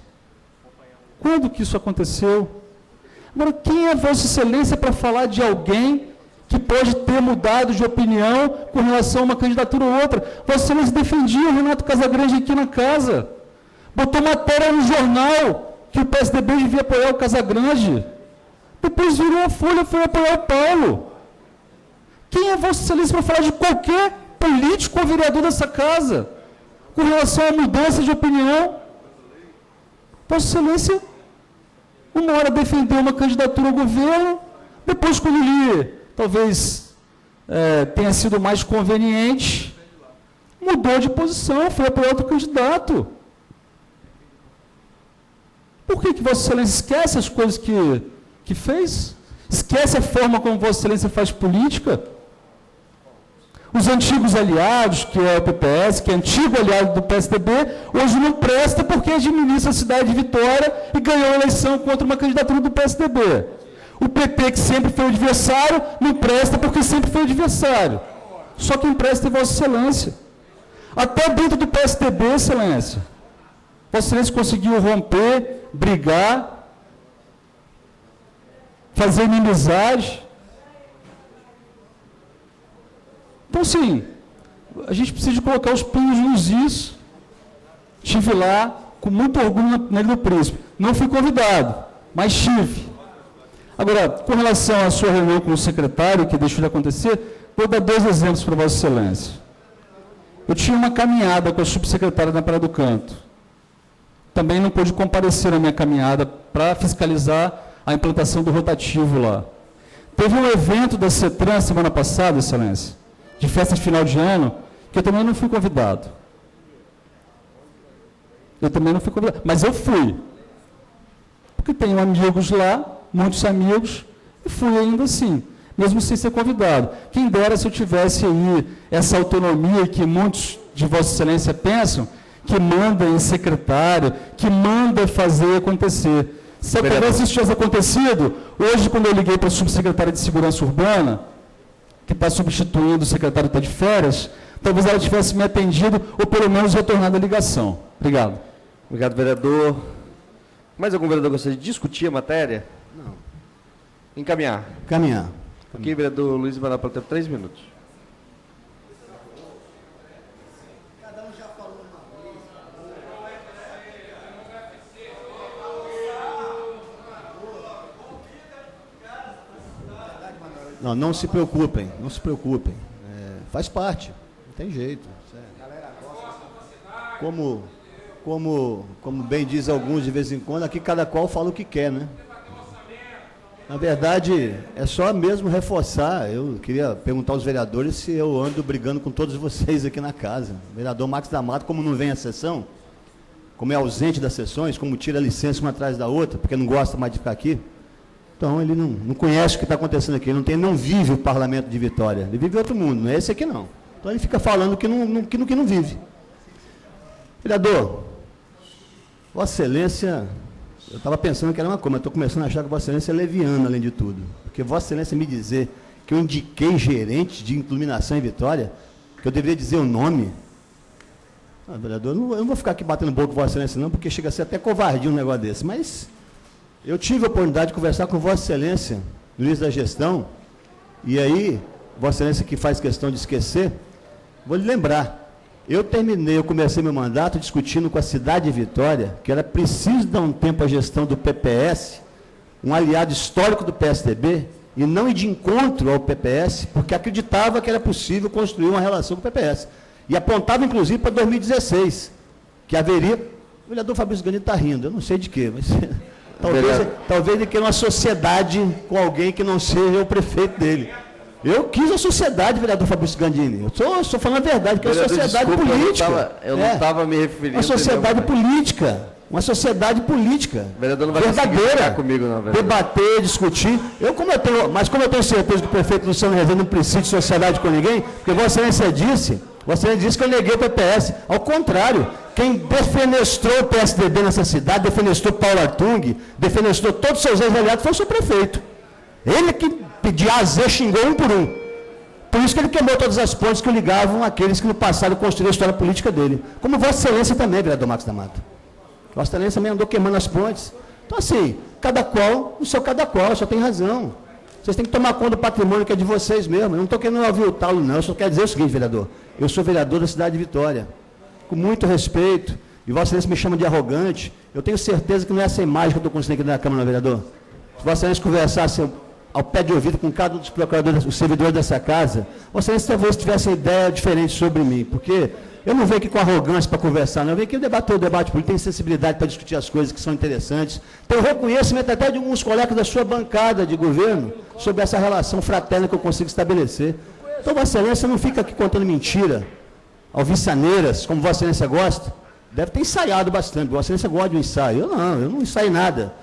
Quando que isso aconteceu? Agora, quem é Vossa Excelência para falar de alguém que pode ter mudado de opinião com relação a uma candidatura ou outra. Vossa Excelência defendia o Renato Casagrande aqui na casa. Botou matéria no jornal que o PSDB devia apoiar o Casagrande. Depois virou a Folha, foi apoiar o Paulo. Quem é Vossa Excelência para falar de qualquer político ou vereador dessa casa com relação à mudança de opinião? Vossa Excelência, uma hora defendeu uma candidatura ao governo, depois, quando lhe, talvez tenha sido mais conveniente, mudou de posição, foi apoiar outro candidato. Por que Vossa Excelência esquece as coisas que fez? Esquece a forma como Vossa Excelência faz política? Os antigos aliados, que é o PPS, que é antigo aliado do PSDB, hoje não presta porque administra a cidade de Vitória e ganhou a eleição contra uma candidatura do PSDB. O PP, que sempre foi adversário, não presta porque sempre foi adversário. Só quem presta é Vossa Excelência. Até dentro do PSDB, Excelência. Vossa Excelência conseguiu romper, brigar, fazer inimizade. Então, sim, a gente precisa de colocar os pingos nos is. Estive lá com muito orgulho na Ilha do Príncipe. Não fui convidado, mas estive. Agora, com relação à sua reunião com o secretário, que deixou de acontecer, vou dar 2 exemplos para Vossa Excelência. Eu tinha uma caminhada com a subsecretária na Praia do Canto. Também não pude comparecer na minha caminhada para fiscalizar a implantação do rotativo lá. Teve um evento da CETRAN semana passada, Excelência, de festa de final de ano, que eu também não fui convidado. Mas eu fui. Porque tenho amigos lá, muitos amigos, e fui ainda assim, mesmo sem ser convidado. Quem dera se eu tivesse aí essa autonomia que muitos de Vossa Excelência pensam, que manda em secretário, que manda fazer acontecer. Se talvez isso tivesse acontecido, hoje, quando eu liguei para o subsecretário de Segurança Urbana, que está substituindo o secretário que está de férias, talvez ela tivesse me atendido ou pelo menos retornado a ligação. Obrigado. Obrigado, vereador. Mais algum vereador gostaria de discutir a matéria? Não. Encaminhar. Caminhar. Ok, vereador Luiz vai dar para ter 3 minutos. Não, não se preocupem, não se preocupem. Faz parte, não tem jeito. Como bem diz alguns de vez em quando, aqui cada qual fala o que quer, né? Na verdade, é só mesmo reforçar. Eu queria perguntar aos vereadores se eu ando brigando com todos vocês aqui na casa. O vereador Max da Mata, como não vem à sessão, como é ausente das sessões, como tira a licença uma atrás da outra, porque não gosta mais de ficar aqui, então ele não conhece o que está acontecendo aqui, ele não vive o parlamento de Vitória, ele vive outro mundo, não é esse aqui não. Então ele fica falando que não vive. Vereador, Vossa Excelência, eu estava pensando que era uma coisa, mas estou começando a achar que Vossa Excelência é leviana, além de tudo. Porque Vossa Excelência me dizer que eu indiquei gerente de iluminação em Vitória, que eu deveria dizer o nome. Vereador, eu não vou ficar aqui batendo boca com Vossa Excelência não, porque chega a ser até covardia um negócio desse, mas eu tive a oportunidade de conversar com Vossa Excelência no início da gestão, e aí, Vossa Excelência que faz questão de esquecer, vou lhe lembrar, eu comecei meu mandato discutindo com a cidade de Vitória, que era preciso dar um tempo à gestão do PPS, um aliado histórico do PSDB, e não ir de encontro ao PPS, porque acreditava que era possível construir uma relação com o PPS. E apontava, inclusive, para 2016, que haveria... O vereador Fabrício Gandini está rindo, eu não sei de quê, mas... Talvez ele queira uma sociedade com alguém que não seja o prefeito dele. Eu quis a sociedade, vereador Fabrício Gandini. Eu estou falando a verdade, que é uma sociedade política. Eu não estava me referindo. Uma sociedade política. Uma sociedade política. O vereador não vai verdadeira. Comigo, não, vereador. Debater, discutir. Mas como eu tenho certeza que o prefeito Luciano Rezende não precisa de sociedade com ninguém, porque Vossa Excelência disse que eu neguei o PPS. Ao contrário, quem defenestrou o PSDB nessa cidade, defenestrou Paulo Artung, defenestrou todos os seus ex-aliados, foi o seu prefeito. Ele que de A a Z xingou um por um. Por isso que ele queimou todas as pontes que o ligavam àqueles que no passado construíram a história política dele. Como Vossa Excelência também, vereador Max da Mata. Vossa Excelência também andou queimando as pontes. Então, assim, cada qual, o seu cada qual, só tem razão. Vocês têm que tomar conta do patrimônio que é de vocês mesmo. Eu não estou querendo aviltá-lo, não. Eu só quero dizer o seguinte, vereador. Eu sou vereador da cidade de Vitória. Com muito respeito. E Vossa Excelência me chama de arrogante. Eu tenho certeza que não é essa imagem que eu estou construindo aqui na Câmara, vereador. Se Vossa Excelência conversasse ao pé de ouvido com cada um dos procuradores, os servidores dessa casa, Vossa Excelência talvez tivesse uma ideia diferente sobre mim. Porque eu não venho aqui com arrogância para conversar, não. Eu venho aqui debater o debate político, tenho sensibilidade para discutir as coisas que são interessantes. Tenho reconhecimento até de alguns colegas da sua bancada de governo sobre essa relação fraterna que eu consigo estabelecer. Então, Vossa Excelência não fica aqui contando mentira, alviçaneiras, como Vossa Excelência gosta. Deve ter ensaiado bastante. Vossa Excelência gosta de um ensaio. Eu não ensaio nada.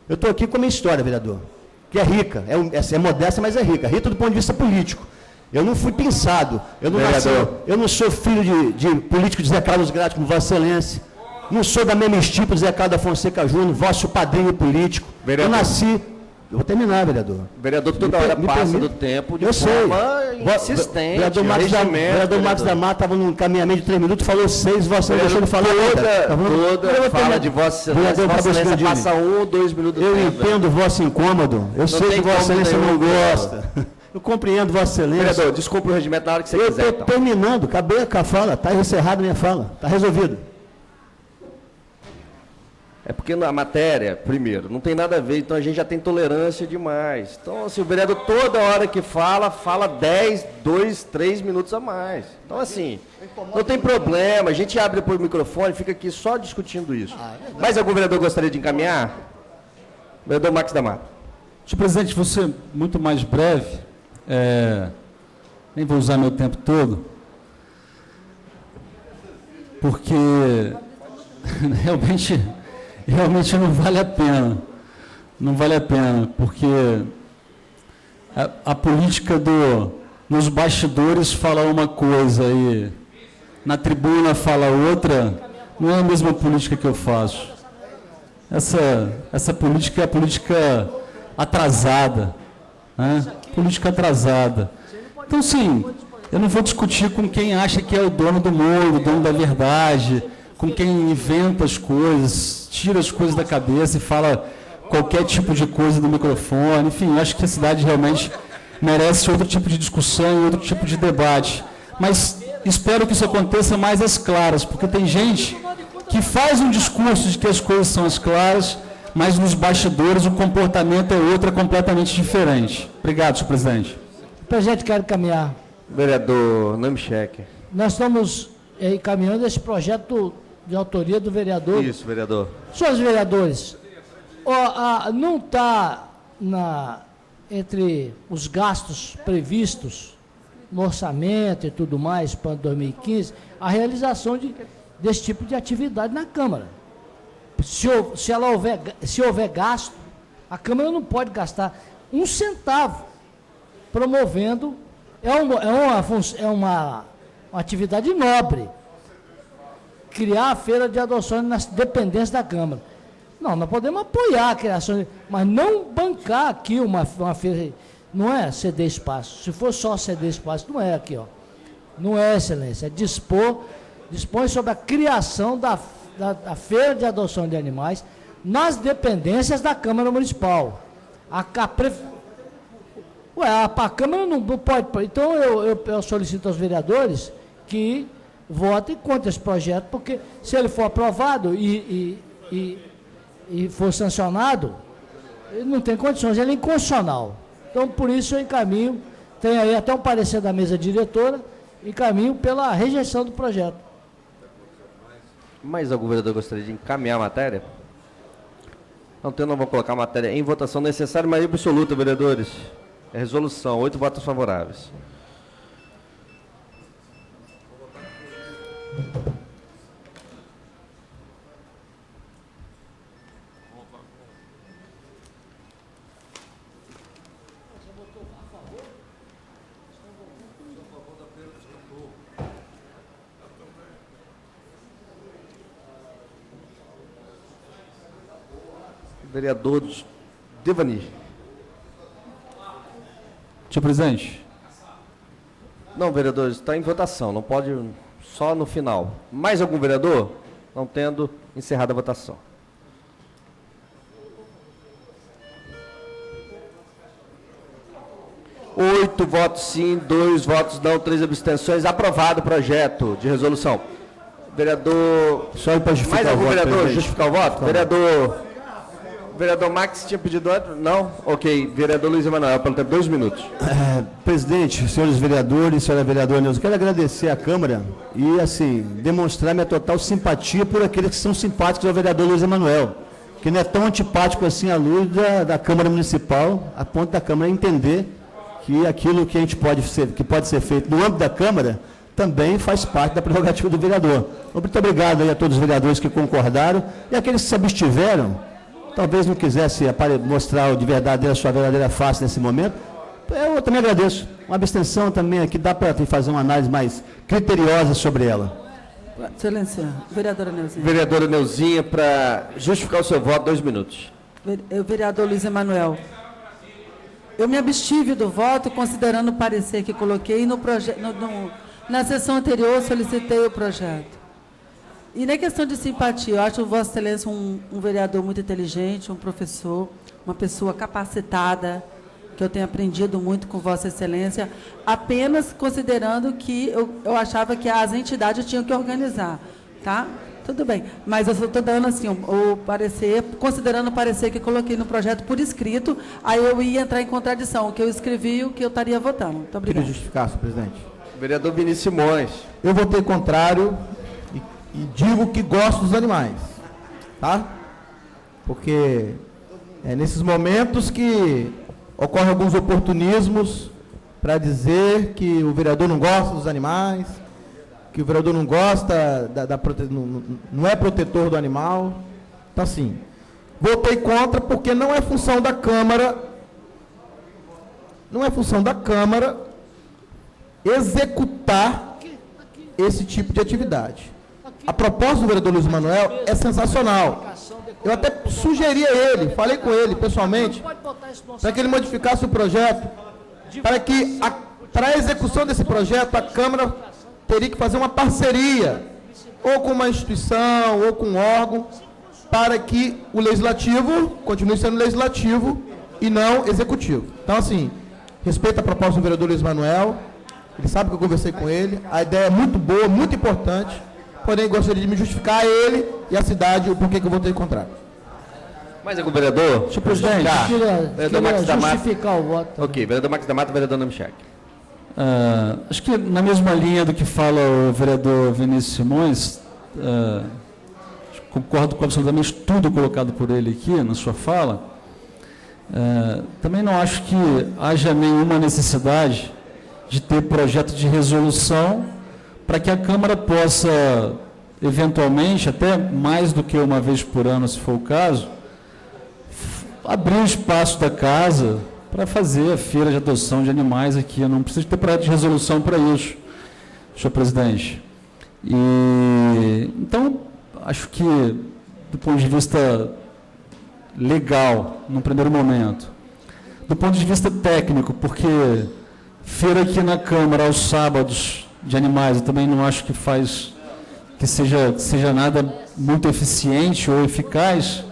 Eu estou aqui com a minha história, vereador, que é rica. É modesta, mas é rica. Rica do ponto de vista político. Eu não fui pensado, eu não sou filho de político de Zé Carlos Grátis como Vossa Excelência, não sou da mesma estirpe de Zé Carlos da Fonseca Júnior, vosso padrinho político. Vereador. Eu nasci, eu vou terminar, vereador. Vereador, toda hora passa do tempo de forma insistente. Vereador Marcos da Mata estava num caminhamento de 3 minutos, falou 6, Vossa Excelência deixou ele falar toda fala de Vossa Excelência, Vossa Excelência passa 1 ou 2 minutos. Eu entendo o vosso incômodo, eu sei que Vossa Excelência não gosta. Eu compreendo, Vossa Excelência. Vereador, desculpe o regimento na hora que você quiser. Eu estou terminando, acabei com a fala, está encerrada a minha fala, está resolvido. É porque na matéria, primeiro, não tem nada a ver, então a gente já tem tolerância demais. Então, assim, o vereador toda hora que fala 10, 2, 3 minutos a mais. Então, assim, não tem problema, a gente abre depois o microfone e fica aqui só discutindo isso. Mais algum vereador gostaria de encaminhar? Vereador Marcos da Mata. Senhor presidente, vou ser muito mais breve. Nem vou usar meu tempo todo, porque realmente não vale a pena. Não vale a pena, porque a política nos bastidores fala uma coisa e na tribuna fala outra, não é a mesma política que eu faço. Essa política é a política atrasada. Política atrasada. Então, sim, eu não vou discutir com quem acha que é o dono do mundo, o dono da verdade, com quem inventa as coisas, tira as coisas da cabeça e fala qualquer tipo de coisa do microfone. Enfim, acho que a cidade realmente merece outro tipo de discussão e outro tipo de debate. Mas espero que isso aconteça mais às claras, porque tem gente que faz um discurso de que as coisas são às claras, mas nos bastidores o comportamento é outro, é completamente diferente. Obrigado, senhor presidente. Presidente, quero caminhar. Vereador Namcheck. Nós estamos encaminhando esse projeto de autoria do vereador. Isso, vereador. Senhores vereadores, não está entre os gastos previstos no orçamento e tudo mais para 2015, a realização desse tipo de atividade na Câmara. Se houver gasto, a Câmara não pode gastar um centavo promovendo, é uma atividade nobre, criar a feira de adoções nas dependências da Câmara. Não, nós podemos apoiar a criação, mas não bancar aqui uma feira, não é ceder espaço. Se for só ceder espaço, não é aqui, ó. Não é, Excelência, é dispõe sobre a criação da feira de adoção de animais nas dependências da Câmara Municipal. A Câmara não pode. Então eu solicito aos vereadores que votem contra esse projeto, porque se ele for aprovado e for sancionado, ele não tem condições, ele é inconstitucional. Então, por isso eu encaminho, tem aí até um parecer da mesa diretora, encaminho pela rejeição do projeto. Mais algum vereador gostaria de encaminhar a matéria? Não vou colocar a matéria em votação necessária, maioria absoluta, vereadores. É resolução, 8 votos favoráveis. Vereador Devani. Senhor presidente. Não, vereadores, está em votação, não pode, só no final. Mais algum vereador? Não tendo, encerrada a votação. 8 votos sim, 2 votos não, 3 abstenções. Aprovado o projeto de resolução. Vereador... Só para justificar mais algum o voto, vereador presidente. justificar o voto? Tá. Vereador Max tinha pedido outro? Não? Ok. Vereador Luiz Emanuel, pelo tempo, 2 minutos. Presidente, senhores vereadores, senhora vereadora Neuza, quero agradecer à Câmara e, assim, demonstrar minha total simpatia por aqueles que são simpáticos ao vereador Luiz Emanuel, que não é tão antipático assim à luz da Câmara Municipal, a ponto da Câmara entender que aquilo que a gente pode ser feito no âmbito da Câmara também faz parte da prerrogativa do vereador. Muito obrigado aí a todos os vereadores que concordaram e aqueles que se abstiveram, talvez não quisesse mostrar de verdade a sua verdadeira face nesse momento. Eu também agradeço. Uma abstenção também aqui, dá para fazer uma análise mais criteriosa sobre ela. Excelência, vereadora Neuzinha. Vereadora Neuzinha, para justificar o seu voto, 2 minutos. Vereador Luiz Emanuel. Eu me abstive do voto, considerando o parecer que coloquei no projeto. Na sessão anterior, solicitei o projeto. E na questão de simpatia, eu acho o Vossa Excelência um vereador muito inteligente, um professor, uma pessoa capacitada, que eu tenho aprendido muito com Vossa Excelência, apenas considerando que eu achava que as entidades tinham que organizar, tá? Tudo bem, mas eu estou dando assim, o parecer, considerando o parecer que coloquei no projeto por escrito, aí eu ia entrar em contradição, o que eu escrevi e o que eu estaria votando. Muito obrigado. Queria justificar, senhor presidente. Vereador Vinícius Simões. Eu votei contrário e digo que gosto dos animais, tá? Porque é nesses momentos que ocorrem alguns oportunismos para dizer que o vereador não gosta dos animais, que o vereador não gosta, não é protetor do animal. Então, assim, votei contra porque não é função da Câmara, executar esse tipo de atividade. A proposta do vereador Luiz Emanuel é sensacional. Eu até sugeri a ele, falei com ele pessoalmente, para que ele modificasse o projeto, para a execução desse projeto, a Câmara teria que fazer uma parceria, ou com uma instituição, ou com um órgão, para que o Legislativo continue sendo Legislativo e não Executivo. Então, assim, respeito a proposta do vereador Luiz Emanuel, ele sabe que eu conversei com ele, a ideia é muito boa, muito importante, porém gostaria de me justificar a ele e a cidade o porquê que eu votei contrário. Mais algum vereador? Senhor presidente, queria justificar o voto. Ok, vereador Max da Mata, vereador Namchak. Acho que na mesma linha do que fala o vereador Vinícius Simões, concordo com absolutamente tudo colocado por ele aqui na sua fala. Também não acho que haja nenhuma necessidade de ter projeto de resolução para que a Câmara possa, eventualmente, até mais do que uma vez por ano, se for o caso, abrir o espaço da casa para fazer a feira de adoção de animais aqui. Eu não preciso ter projeto de resolução para isso, senhor presidente. Então, acho que, do ponto de vista legal, num primeiro momento, do ponto de vista técnico, porque feira aqui na Câmara aos sábados de animais, eu também não acho que seja nada muito eficiente ou eficaz.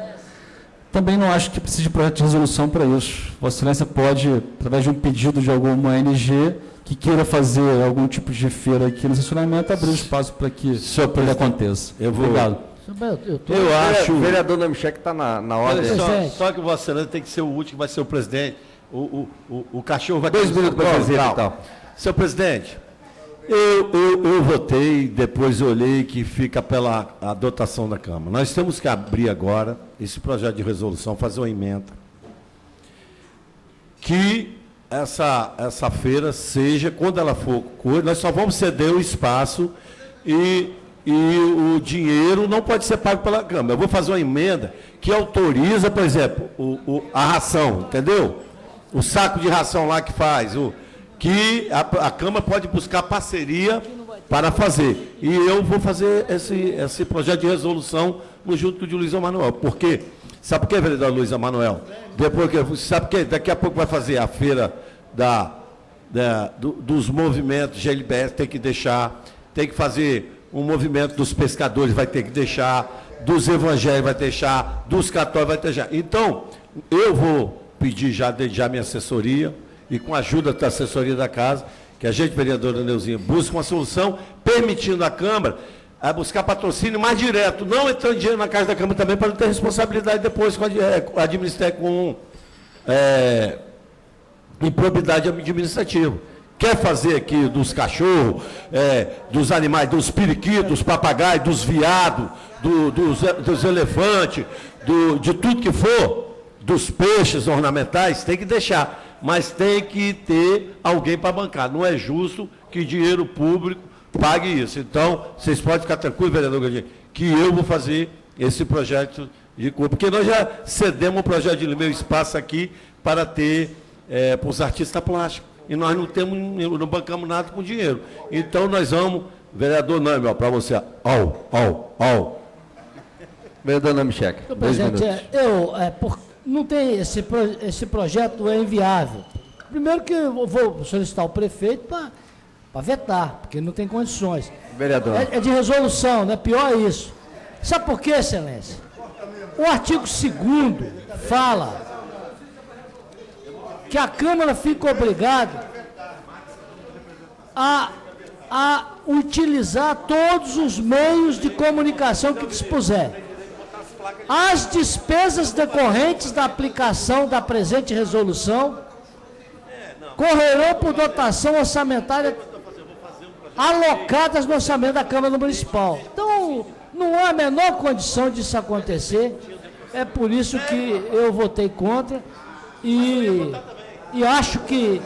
Também não acho que precise de projeto de resolução para isso. Vossa Excelência pode, através de um pedido de alguma ONG que queira fazer algum tipo de feira aqui no estacionamento, abrir espaço para que isso aconteça. Obrigado. Eu acho... O vereador Namchak está na ordem. Só que o Vossa Excelência tem que ser o último, que vai ser o presidente. O cachorro vai... 2 minutos para fazer, então. Senhor presidente, eu votei, depois olhei que fica pela a dotação da Câmara. Nós temos que abrir agora esse projeto de resolução, fazer uma emenda, que essa feira seja, quando ela for, nós só vamos ceder o espaço e o dinheiro não pode ser pago pela Câmara. Eu vou fazer uma emenda que autoriza, por exemplo, a ração, entendeu? O saco de ração lá que faz, que a Câmara pode buscar parceria para fazer. E eu vou fazer esse projeto de resolução no junto de Luiz Emanuel. Por quê? Sabe por quê, vereador Luiz Emanuel? Sabe por quê? Daqui a pouco vai fazer a feira dos movimentos GLBS, tem que fazer um movimento dos pescadores, vai ter que deixar, dos evangélicos vai deixar, dos católicos vai deixar. Então, eu vou pedir já minha assessoria e com a ajuda da assessoria da casa, que a gente, vereadora Neuzinha, busca uma solução, permitindo à Câmara a buscar patrocínio mais direto, não entrando dinheiro na Caixa da Câmara também, para não ter responsabilidade depois com administrar com improbidade administrativa. Quer fazer aqui dos cachorros, dos animais, dos periquitos, dos papagaios, dos viados, dos elefantes, de tudo que for, dos peixes ornamentais, tem que deixar. Mas tem que ter alguém para bancar. Não é justo que dinheiro público pague isso. Então, vocês podem ficar tranquilos, vereador Gandinho, que eu vou fazer esse projeto de cor. Porque nós já cedemos o projeto de meu espaço aqui para ter para os artistas plásticos. E nós não bancamos nada com dinheiro. Então, nós vamos, vereador Nami, para você, Vereador Nami Checa. Presidente, não tem esse projeto é inviável. Primeiro que eu vou solicitar ao prefeito para vetar, porque não tem condições. Vereador. É de resolução, né? Pior é isso. Sabe por quê, excelência? O artigo 2º fala que a Câmara fica obrigada a utilizar todos os meios de comunicação que dispuser. As despesas decorrentes da aplicação da presente resolução correrão por dotação orçamentária alocadas no orçamento da Câmara Municipal. Então, não há a menor condição disso acontecer. É por isso que eu votei contra e acho que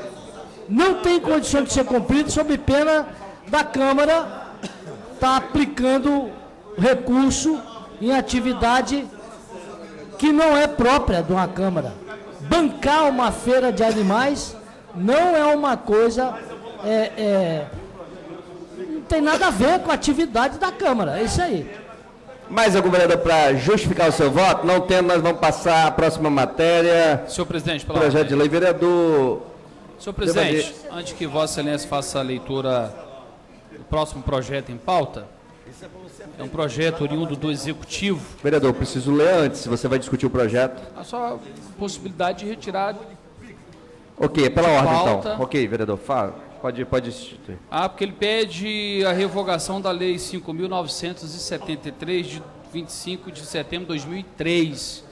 não tem condição de ser cumprido sob pena da Câmara estar aplicando recurso em atividade que não é própria de uma Câmara. Bancar uma feira de animais não é uma coisa, não tem nada a ver com a atividade da Câmara, é isso aí. Mais algum vereador para justificar o seu voto? Não tendo, nós vamos passar a próxima matéria. Senhor presidente, pela projeto de lei, vereador. Senhor presidente, antes que Vossa Excelência faça a leitura do próximo projeto em pauta, é um projeto oriundo do Executivo. Vereador, preciso ler antes, se você vai discutir o projeto. Há só possibilidade de retirar. Ok, é pela ordem pauta. então. Ok, vereador, fala. Pode instituir. Porque ele pede a revogação da Lei 5.973, de 25 de setembro de 2003.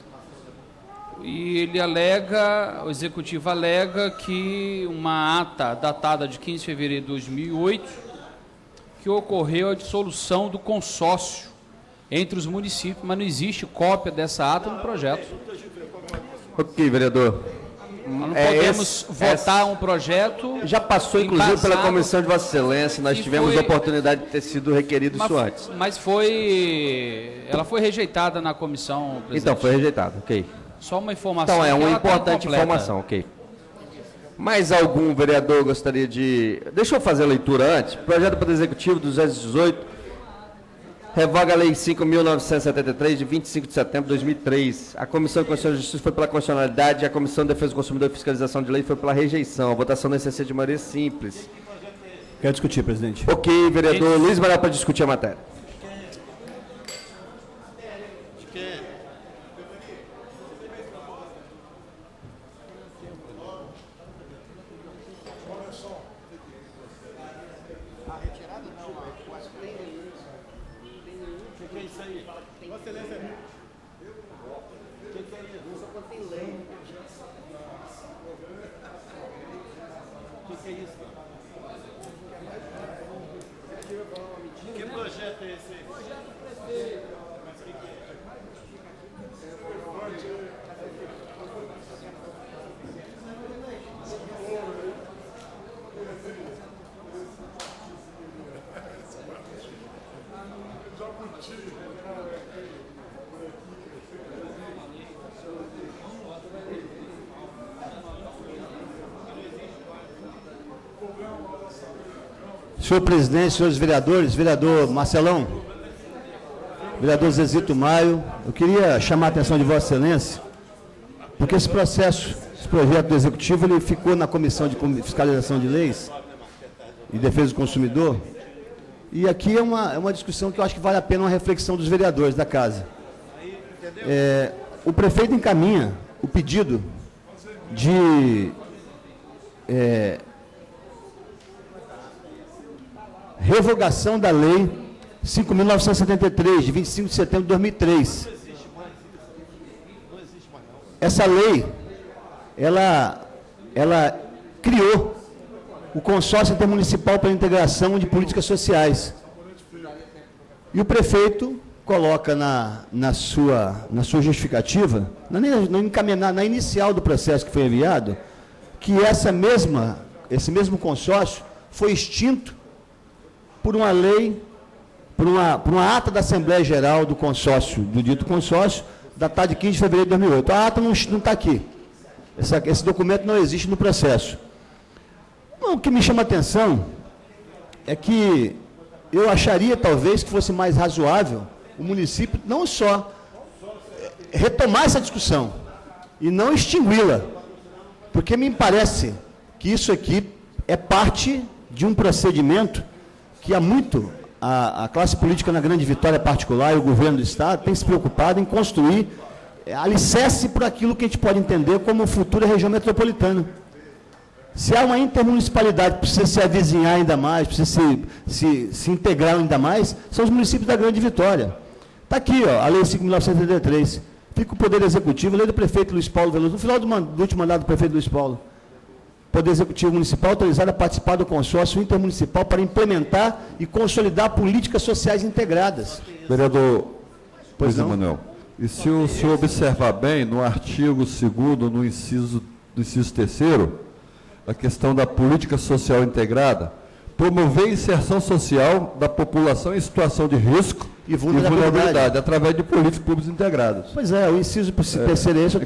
E ele alega, o Executivo alega que uma ata datada de 15 de fevereiro de 2008, que ocorreu a dissolução do consórcio entre os municípios, mas não existe cópia dessa ata no projeto. Ok, vereador. Nós não podemos votar um projeto... Já passou, inclusive, pela comissão de Vossa Excelência, nós tivemos a oportunidade de ter sido requerido isso antes. Mas ela foi rejeitada na comissão, presidente. Então, foi rejeitada, ok. Só uma informação. Então, é uma importante informação, ok. Mais algum vereador gostaria de... Deixa eu fazer a leitura antes. Projeto para o Executivo 218, revoga a Lei 5.973, de 25 de setembro de 2003. A Comissão de Constituição e Justiça foi pela constitucionalidade, a Comissão de Defesa do Consumidor e Fiscalização de Lei foi pela rejeição. A votação necessita de maioria simples. Quero discutir, presidente. Ok, vereador Luiz Manuel, para discutir a matéria. Senhor presidente, senhores vereadores, vereador Marcelão, vereador Zezito Maio, eu queria chamar a atenção de Vossa Excelência, porque esse projeto do Executivo, ele ficou na Comissão de Fiscalização de Leis e Defesa do Consumidor, e aqui é uma discussão que eu acho que vale a pena uma reflexão dos vereadores da casa. O prefeito encaminha o pedido de revogação da Lei 5.973, de 25 de setembro de 2003. Essa lei, ela criou o Consórcio Intermunicipal para a Integração de Políticas Sociais. E o prefeito coloca na sua justificativa, na inicial do processo que foi enviado, que esse mesmo consórcio foi extinto por uma lei, por uma ata da Assembleia Geral do consórcio, do dito consórcio, datada de 15 de fevereiro de 2008. A ata não está aqui. Esse documento não existe no processo. O que me chama a atenção é que eu acharia, talvez, que fosse mais razoável o município não só retomar essa discussão e não extingui-la, porque me parece que isso aqui é parte de um procedimento que há muito a classe política na Grande Vitória particular e o governo do Estado tem se preocupado em construir alicerce por aquilo que a gente pode entender como futura região metropolitana. Se há uma intermunicipalidade que precisa se avizinhar ainda mais, precisa se integrar ainda mais, são os municípios da Grande Vitória. Está aqui, ó, a Lei 5.973. Fica o Poder Executivo, a lei do prefeito Luiz Paulo Veloso, no final do último mandato do prefeito Luiz Paulo. Poder Executivo Municipal autorizado a participar do consórcio intermunicipal para implementar e consolidar políticas sociais integradas. Vereador Luiz Emanuel, e se o senhor observar bem, no artigo 2º, no inciso 3º, a questão da política social integrada, promover a inserção social da população em situação de risco e vulnerabilidade através de políticas públicas integradas. Pois é, o inciso terceiro esse, é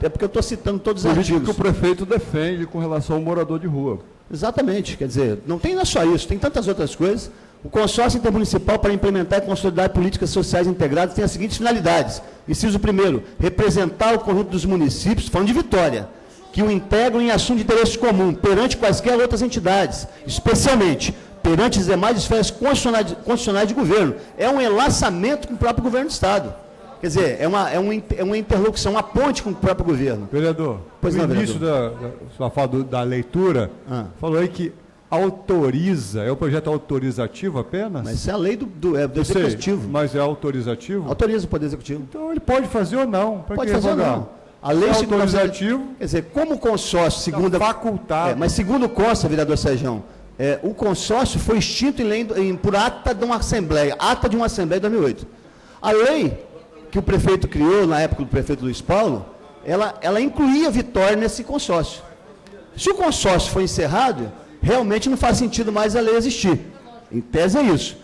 porque eu estou citando todos os artigos. Que o prefeito defende com relação ao morador de rua. Exatamente, quer dizer, não tem só isso, tem tantas outras coisas. O consórcio intermunicipal para implementar e consolidar políticas sociais integradas tem as seguintes finalidades. Inciso 1º, representar o conjunto dos municípios, falando de Vitória, que o integram em assunto de interesse comum, perante quaisquer outras entidades, especialmente perante as demais esferas constitucionais de governo. É um enlaçamento com o próprio governo do Estado. Quer dizer, é uma interlocução, uma ponte com o próprio governo. Vereador, pois no não, início da sua fala da leitura, falou aí que autoriza, é o projeto autorizativo apenas? Mas isso é a lei do Executivo. Mas é autorizativo? Autoriza o Poder Executivo. Então ele pode fazer ou não. Pode fazer ou não. A lei autorizativo, quer dizer, como o consórcio, segundo facultado. Mas segundo consta, vereador Sérgio, o consórcio foi extinto por ata de uma Assembleia, de 2008. A lei que o prefeito criou, na época do prefeito Luiz Paulo, ela incluía Vitória nesse consórcio. Se o consórcio foi encerrado, realmente não faz sentido mais a lei existir. Em tese é isso.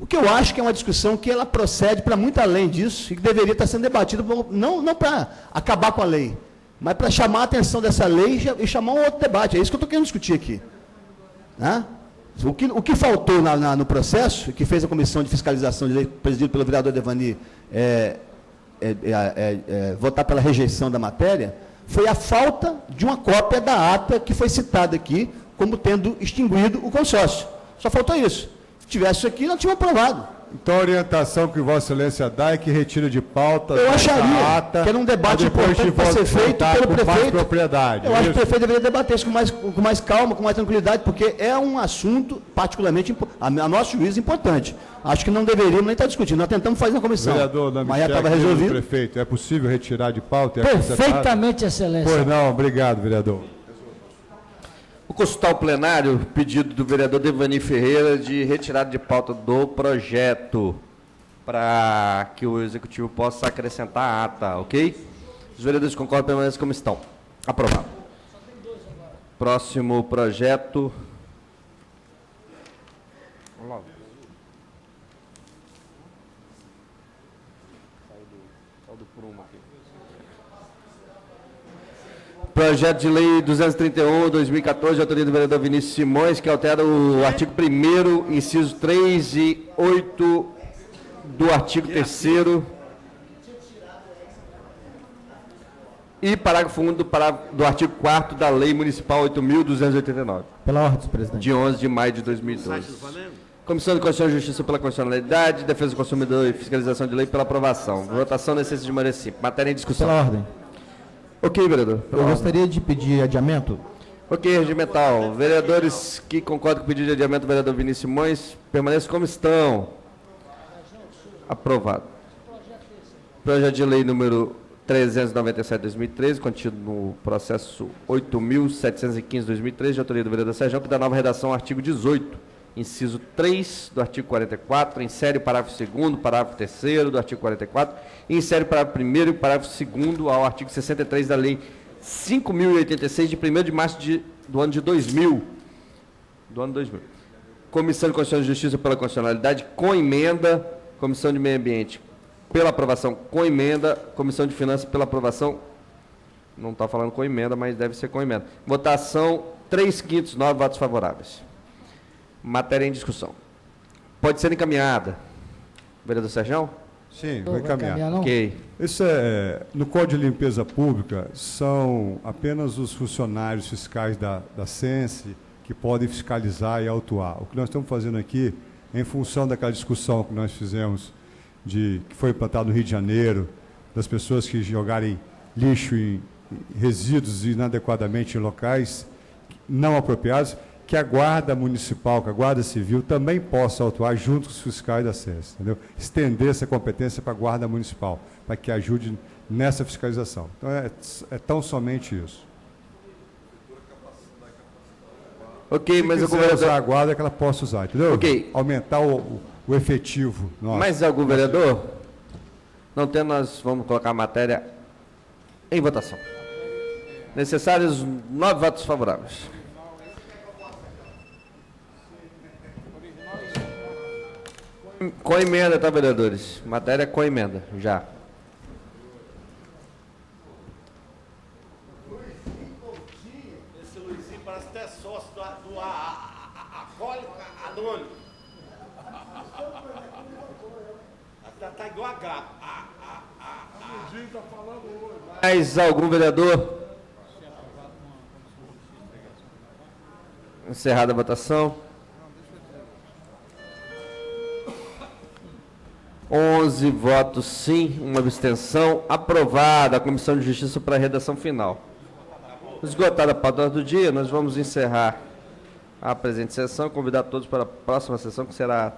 O que eu acho que é uma discussão que ela procede para muito além disso e que deveria estar sendo debatida, não para acabar com a lei, mas para chamar a atenção dessa lei e chamar um outro debate. É isso que eu estou querendo discutir aqui. Né? O que faltou no processo, que fez a comissão de fiscalização de lei, presidida pelo vereador Devani, votar pela rejeição da matéria, foi a falta de uma cópia da ata que foi citada aqui como tendo extinguido o consórcio. Só faltou isso. Se tivesse isso aqui, não tinha aprovado. Então a orientação que Vossa Excelência dá é que retire de pauta eu acharia ata, que era um debate importante para ser feito pelo prefeito. Propriedade, eu acho que o prefeito deveria debater isso com mais calma, com mais tranquilidade, porque é um assunto particularmente, a nosso juízo, importante. Acho que não deveríamos nem estar discutindo. Nós tentamos fazer uma comissão. Vereador, mas já estava resolvido. Prefeito, é possível retirar de pauta? Perfeitamente, Excelência. Pois não, obrigado, vereador. Vou consultar o plenário, pedido do vereador Devani Ferreira de retirada de pauta do projeto, para que o Executivo possa acrescentar a ata, ok? Os vereadores concordam, permanecem como estão. Aprovado. Próximo projeto. Vamos lá. Saiu do prumo aqui. Projeto de lei 231/2014, de autoria do vereador Vinícius Simões, que altera o artigo 1º, inciso 3 e 8 do artigo 3º e parágrafo 1 do artigo 4º da Lei Municipal 8.289. Pela ordem, presidente. De 11 de maio de 2012. Comissão de Constituição e Justiça pela Constitucionalidade, Defesa do Consumidor e Fiscalização de Lei pela aprovação. Votação necessita de maioria simples. Matéria em discussão. Pela ordem. Ok, vereador. Eu gostaria de pedir adiamento. Ok, regimental. Vereadores que concordam com o pedido de adiamento do vereador Vinícius Simões, permaneçam como estão. Aprovado. Projeto de lei número 397/2013, contido no processo 8.715/2013, de autoria do vereador Sérgio, que dá nova redação ao artigo 18, inciso 3 do artigo 44, insere o parágrafo 2º, parágrafo 3º do artigo 44, e insere o parágrafo 1º e o parágrafo 2º ao artigo 63 da lei 5.086, de 1º de março do ano de 2000. Comissão de Constituição e Justiça pela constitucionalidade, com emenda. Comissão de Meio Ambiente pela aprovação, com emenda. Comissão de Finanças pela aprovação. Não está falando com emenda, mas deve ser com emenda. Votação 3/5, 9 votos favoráveis. Matéria em discussão. Pode ser encaminhada. Vereador Sérgio? Sim, vou encaminhar. Ok. Isso no Código de Limpeza Pública, são apenas os funcionários fiscais da Sense que podem fiscalizar e autuar. O que nós estamos fazendo aqui, em função daquela discussão que nós fizemos, que foi implantado no Rio de Janeiro, das pessoas que jogarem lixo em resíduos inadequadamente em locais não apropriados, que a Guarda Municipal, que a Guarda Civil também possa atuar junto com os fiscais da SES, entendeu? Estender essa competência para a Guarda Municipal, para que ajude nessa fiscalização. Então, é tão somente isso. Ok, mas se quiser usar a Guarda, que ela possa usar, entendeu? Ok. Aumentar o efetivo. Nossa. Mais algum vereador? Não tendo, nós vamos colocar a matéria em votação. Necessários 9 votos favoráveis. Com emenda, tá, vereadores? Matéria com emenda, já. Esse Luizinho parece até sócio do Acólito Anônimo. Tá igual a gato. O Luizinho tá falando hoje. Mais algum vereador? Encerrada a votação. 11 votos sim, uma abstenção. Aprovada a Comissão de Justiça para a redação final. Esgotada a pauta do dia, nós vamos encerrar a presente sessão. Convidar todos para a próxima sessão, que será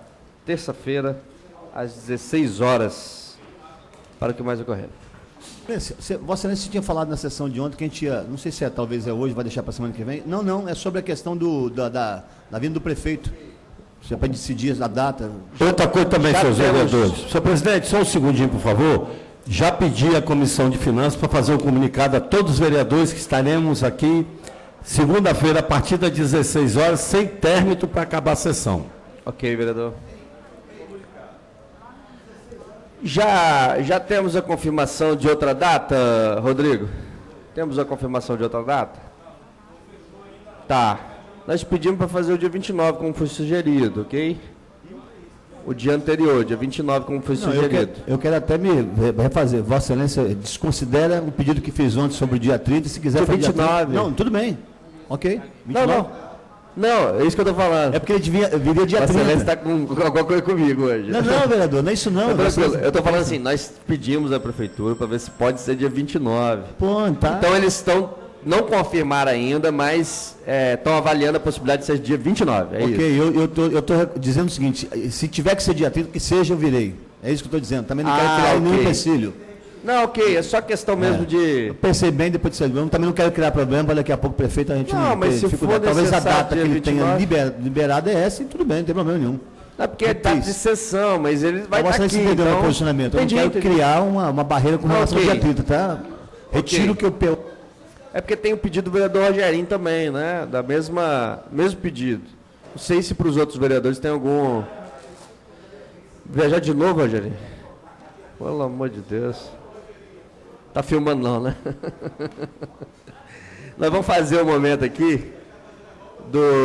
terça-feira, às 16 horas, para o que mais ocorrer. Vossa Excelência tinha falado na sessão de ontem que a gente ia, não sei se talvez é hoje, vai deixar para a semana que vem. Não, é sobre a questão da vinda do prefeito. Você pode decidir a data. Outra coisa também, senhores vereadores. Senhor presidente, só um segundinho, por favor. Já pedi à Comissão de Finanças para fazer um comunicado a todos os vereadores que estaremos aqui segunda-feira, a partir das 16 horas, sem término para acabar a sessão. Ok, vereador. Já temos a confirmação de outra data, Rodrigo? Temos a confirmação de outra data? Tá. Nós pedimos para fazer o dia 29, como foi sugerido, ok? O dia anterior, dia 29, como foi sugerido. Eu quero até me refazer. Vossa Excelência desconsidera o pedido que fiz ontem sobre o dia 30, se quiser fazer 29. Dia 30. Não, tudo bem. Ok? 29. Não, é isso que eu estou falando. É porque ele viria dia 30. Vossa Excelência está com alguma coisa comigo hoje. Não, vereador, não é isso não. Eu estou falando assim, nós pedimos à Prefeitura para ver se pode ser dia 29. Pô, tá. Então eles não confirmaram ainda, mas estão avaliando a possibilidade de ser dia 29. É ok, isso. eu estou dizendo o seguinte, se tiver que ser dia 30, que seja, eu virei. É isso que eu estou dizendo. Também não quero criar nenhum empecilho. Não, ok, é só questão mesmo de... Eu pensei bem depois de ser. Eu também não quero criar problema, para daqui a pouco o prefeito a gente não mas se for talvez a data que ele 29... tenha liberado é essa e tudo bem, não tem problema nenhum. É porque é data de sessão, mas ele vai estar aqui. Entendeu meu posicionamento? Eu não quero criar uma barreira com relação ao dia 30, tá? Retiro que eu... É porque tem o pedido do vereador Rogerinho também, né? Mesmo pedido. Não sei se para os outros vereadores tem algum... Viajar de novo, Rogerinho? Pelo amor de Deus. Tá filmando não, né? Nós vamos fazer um momento aqui do...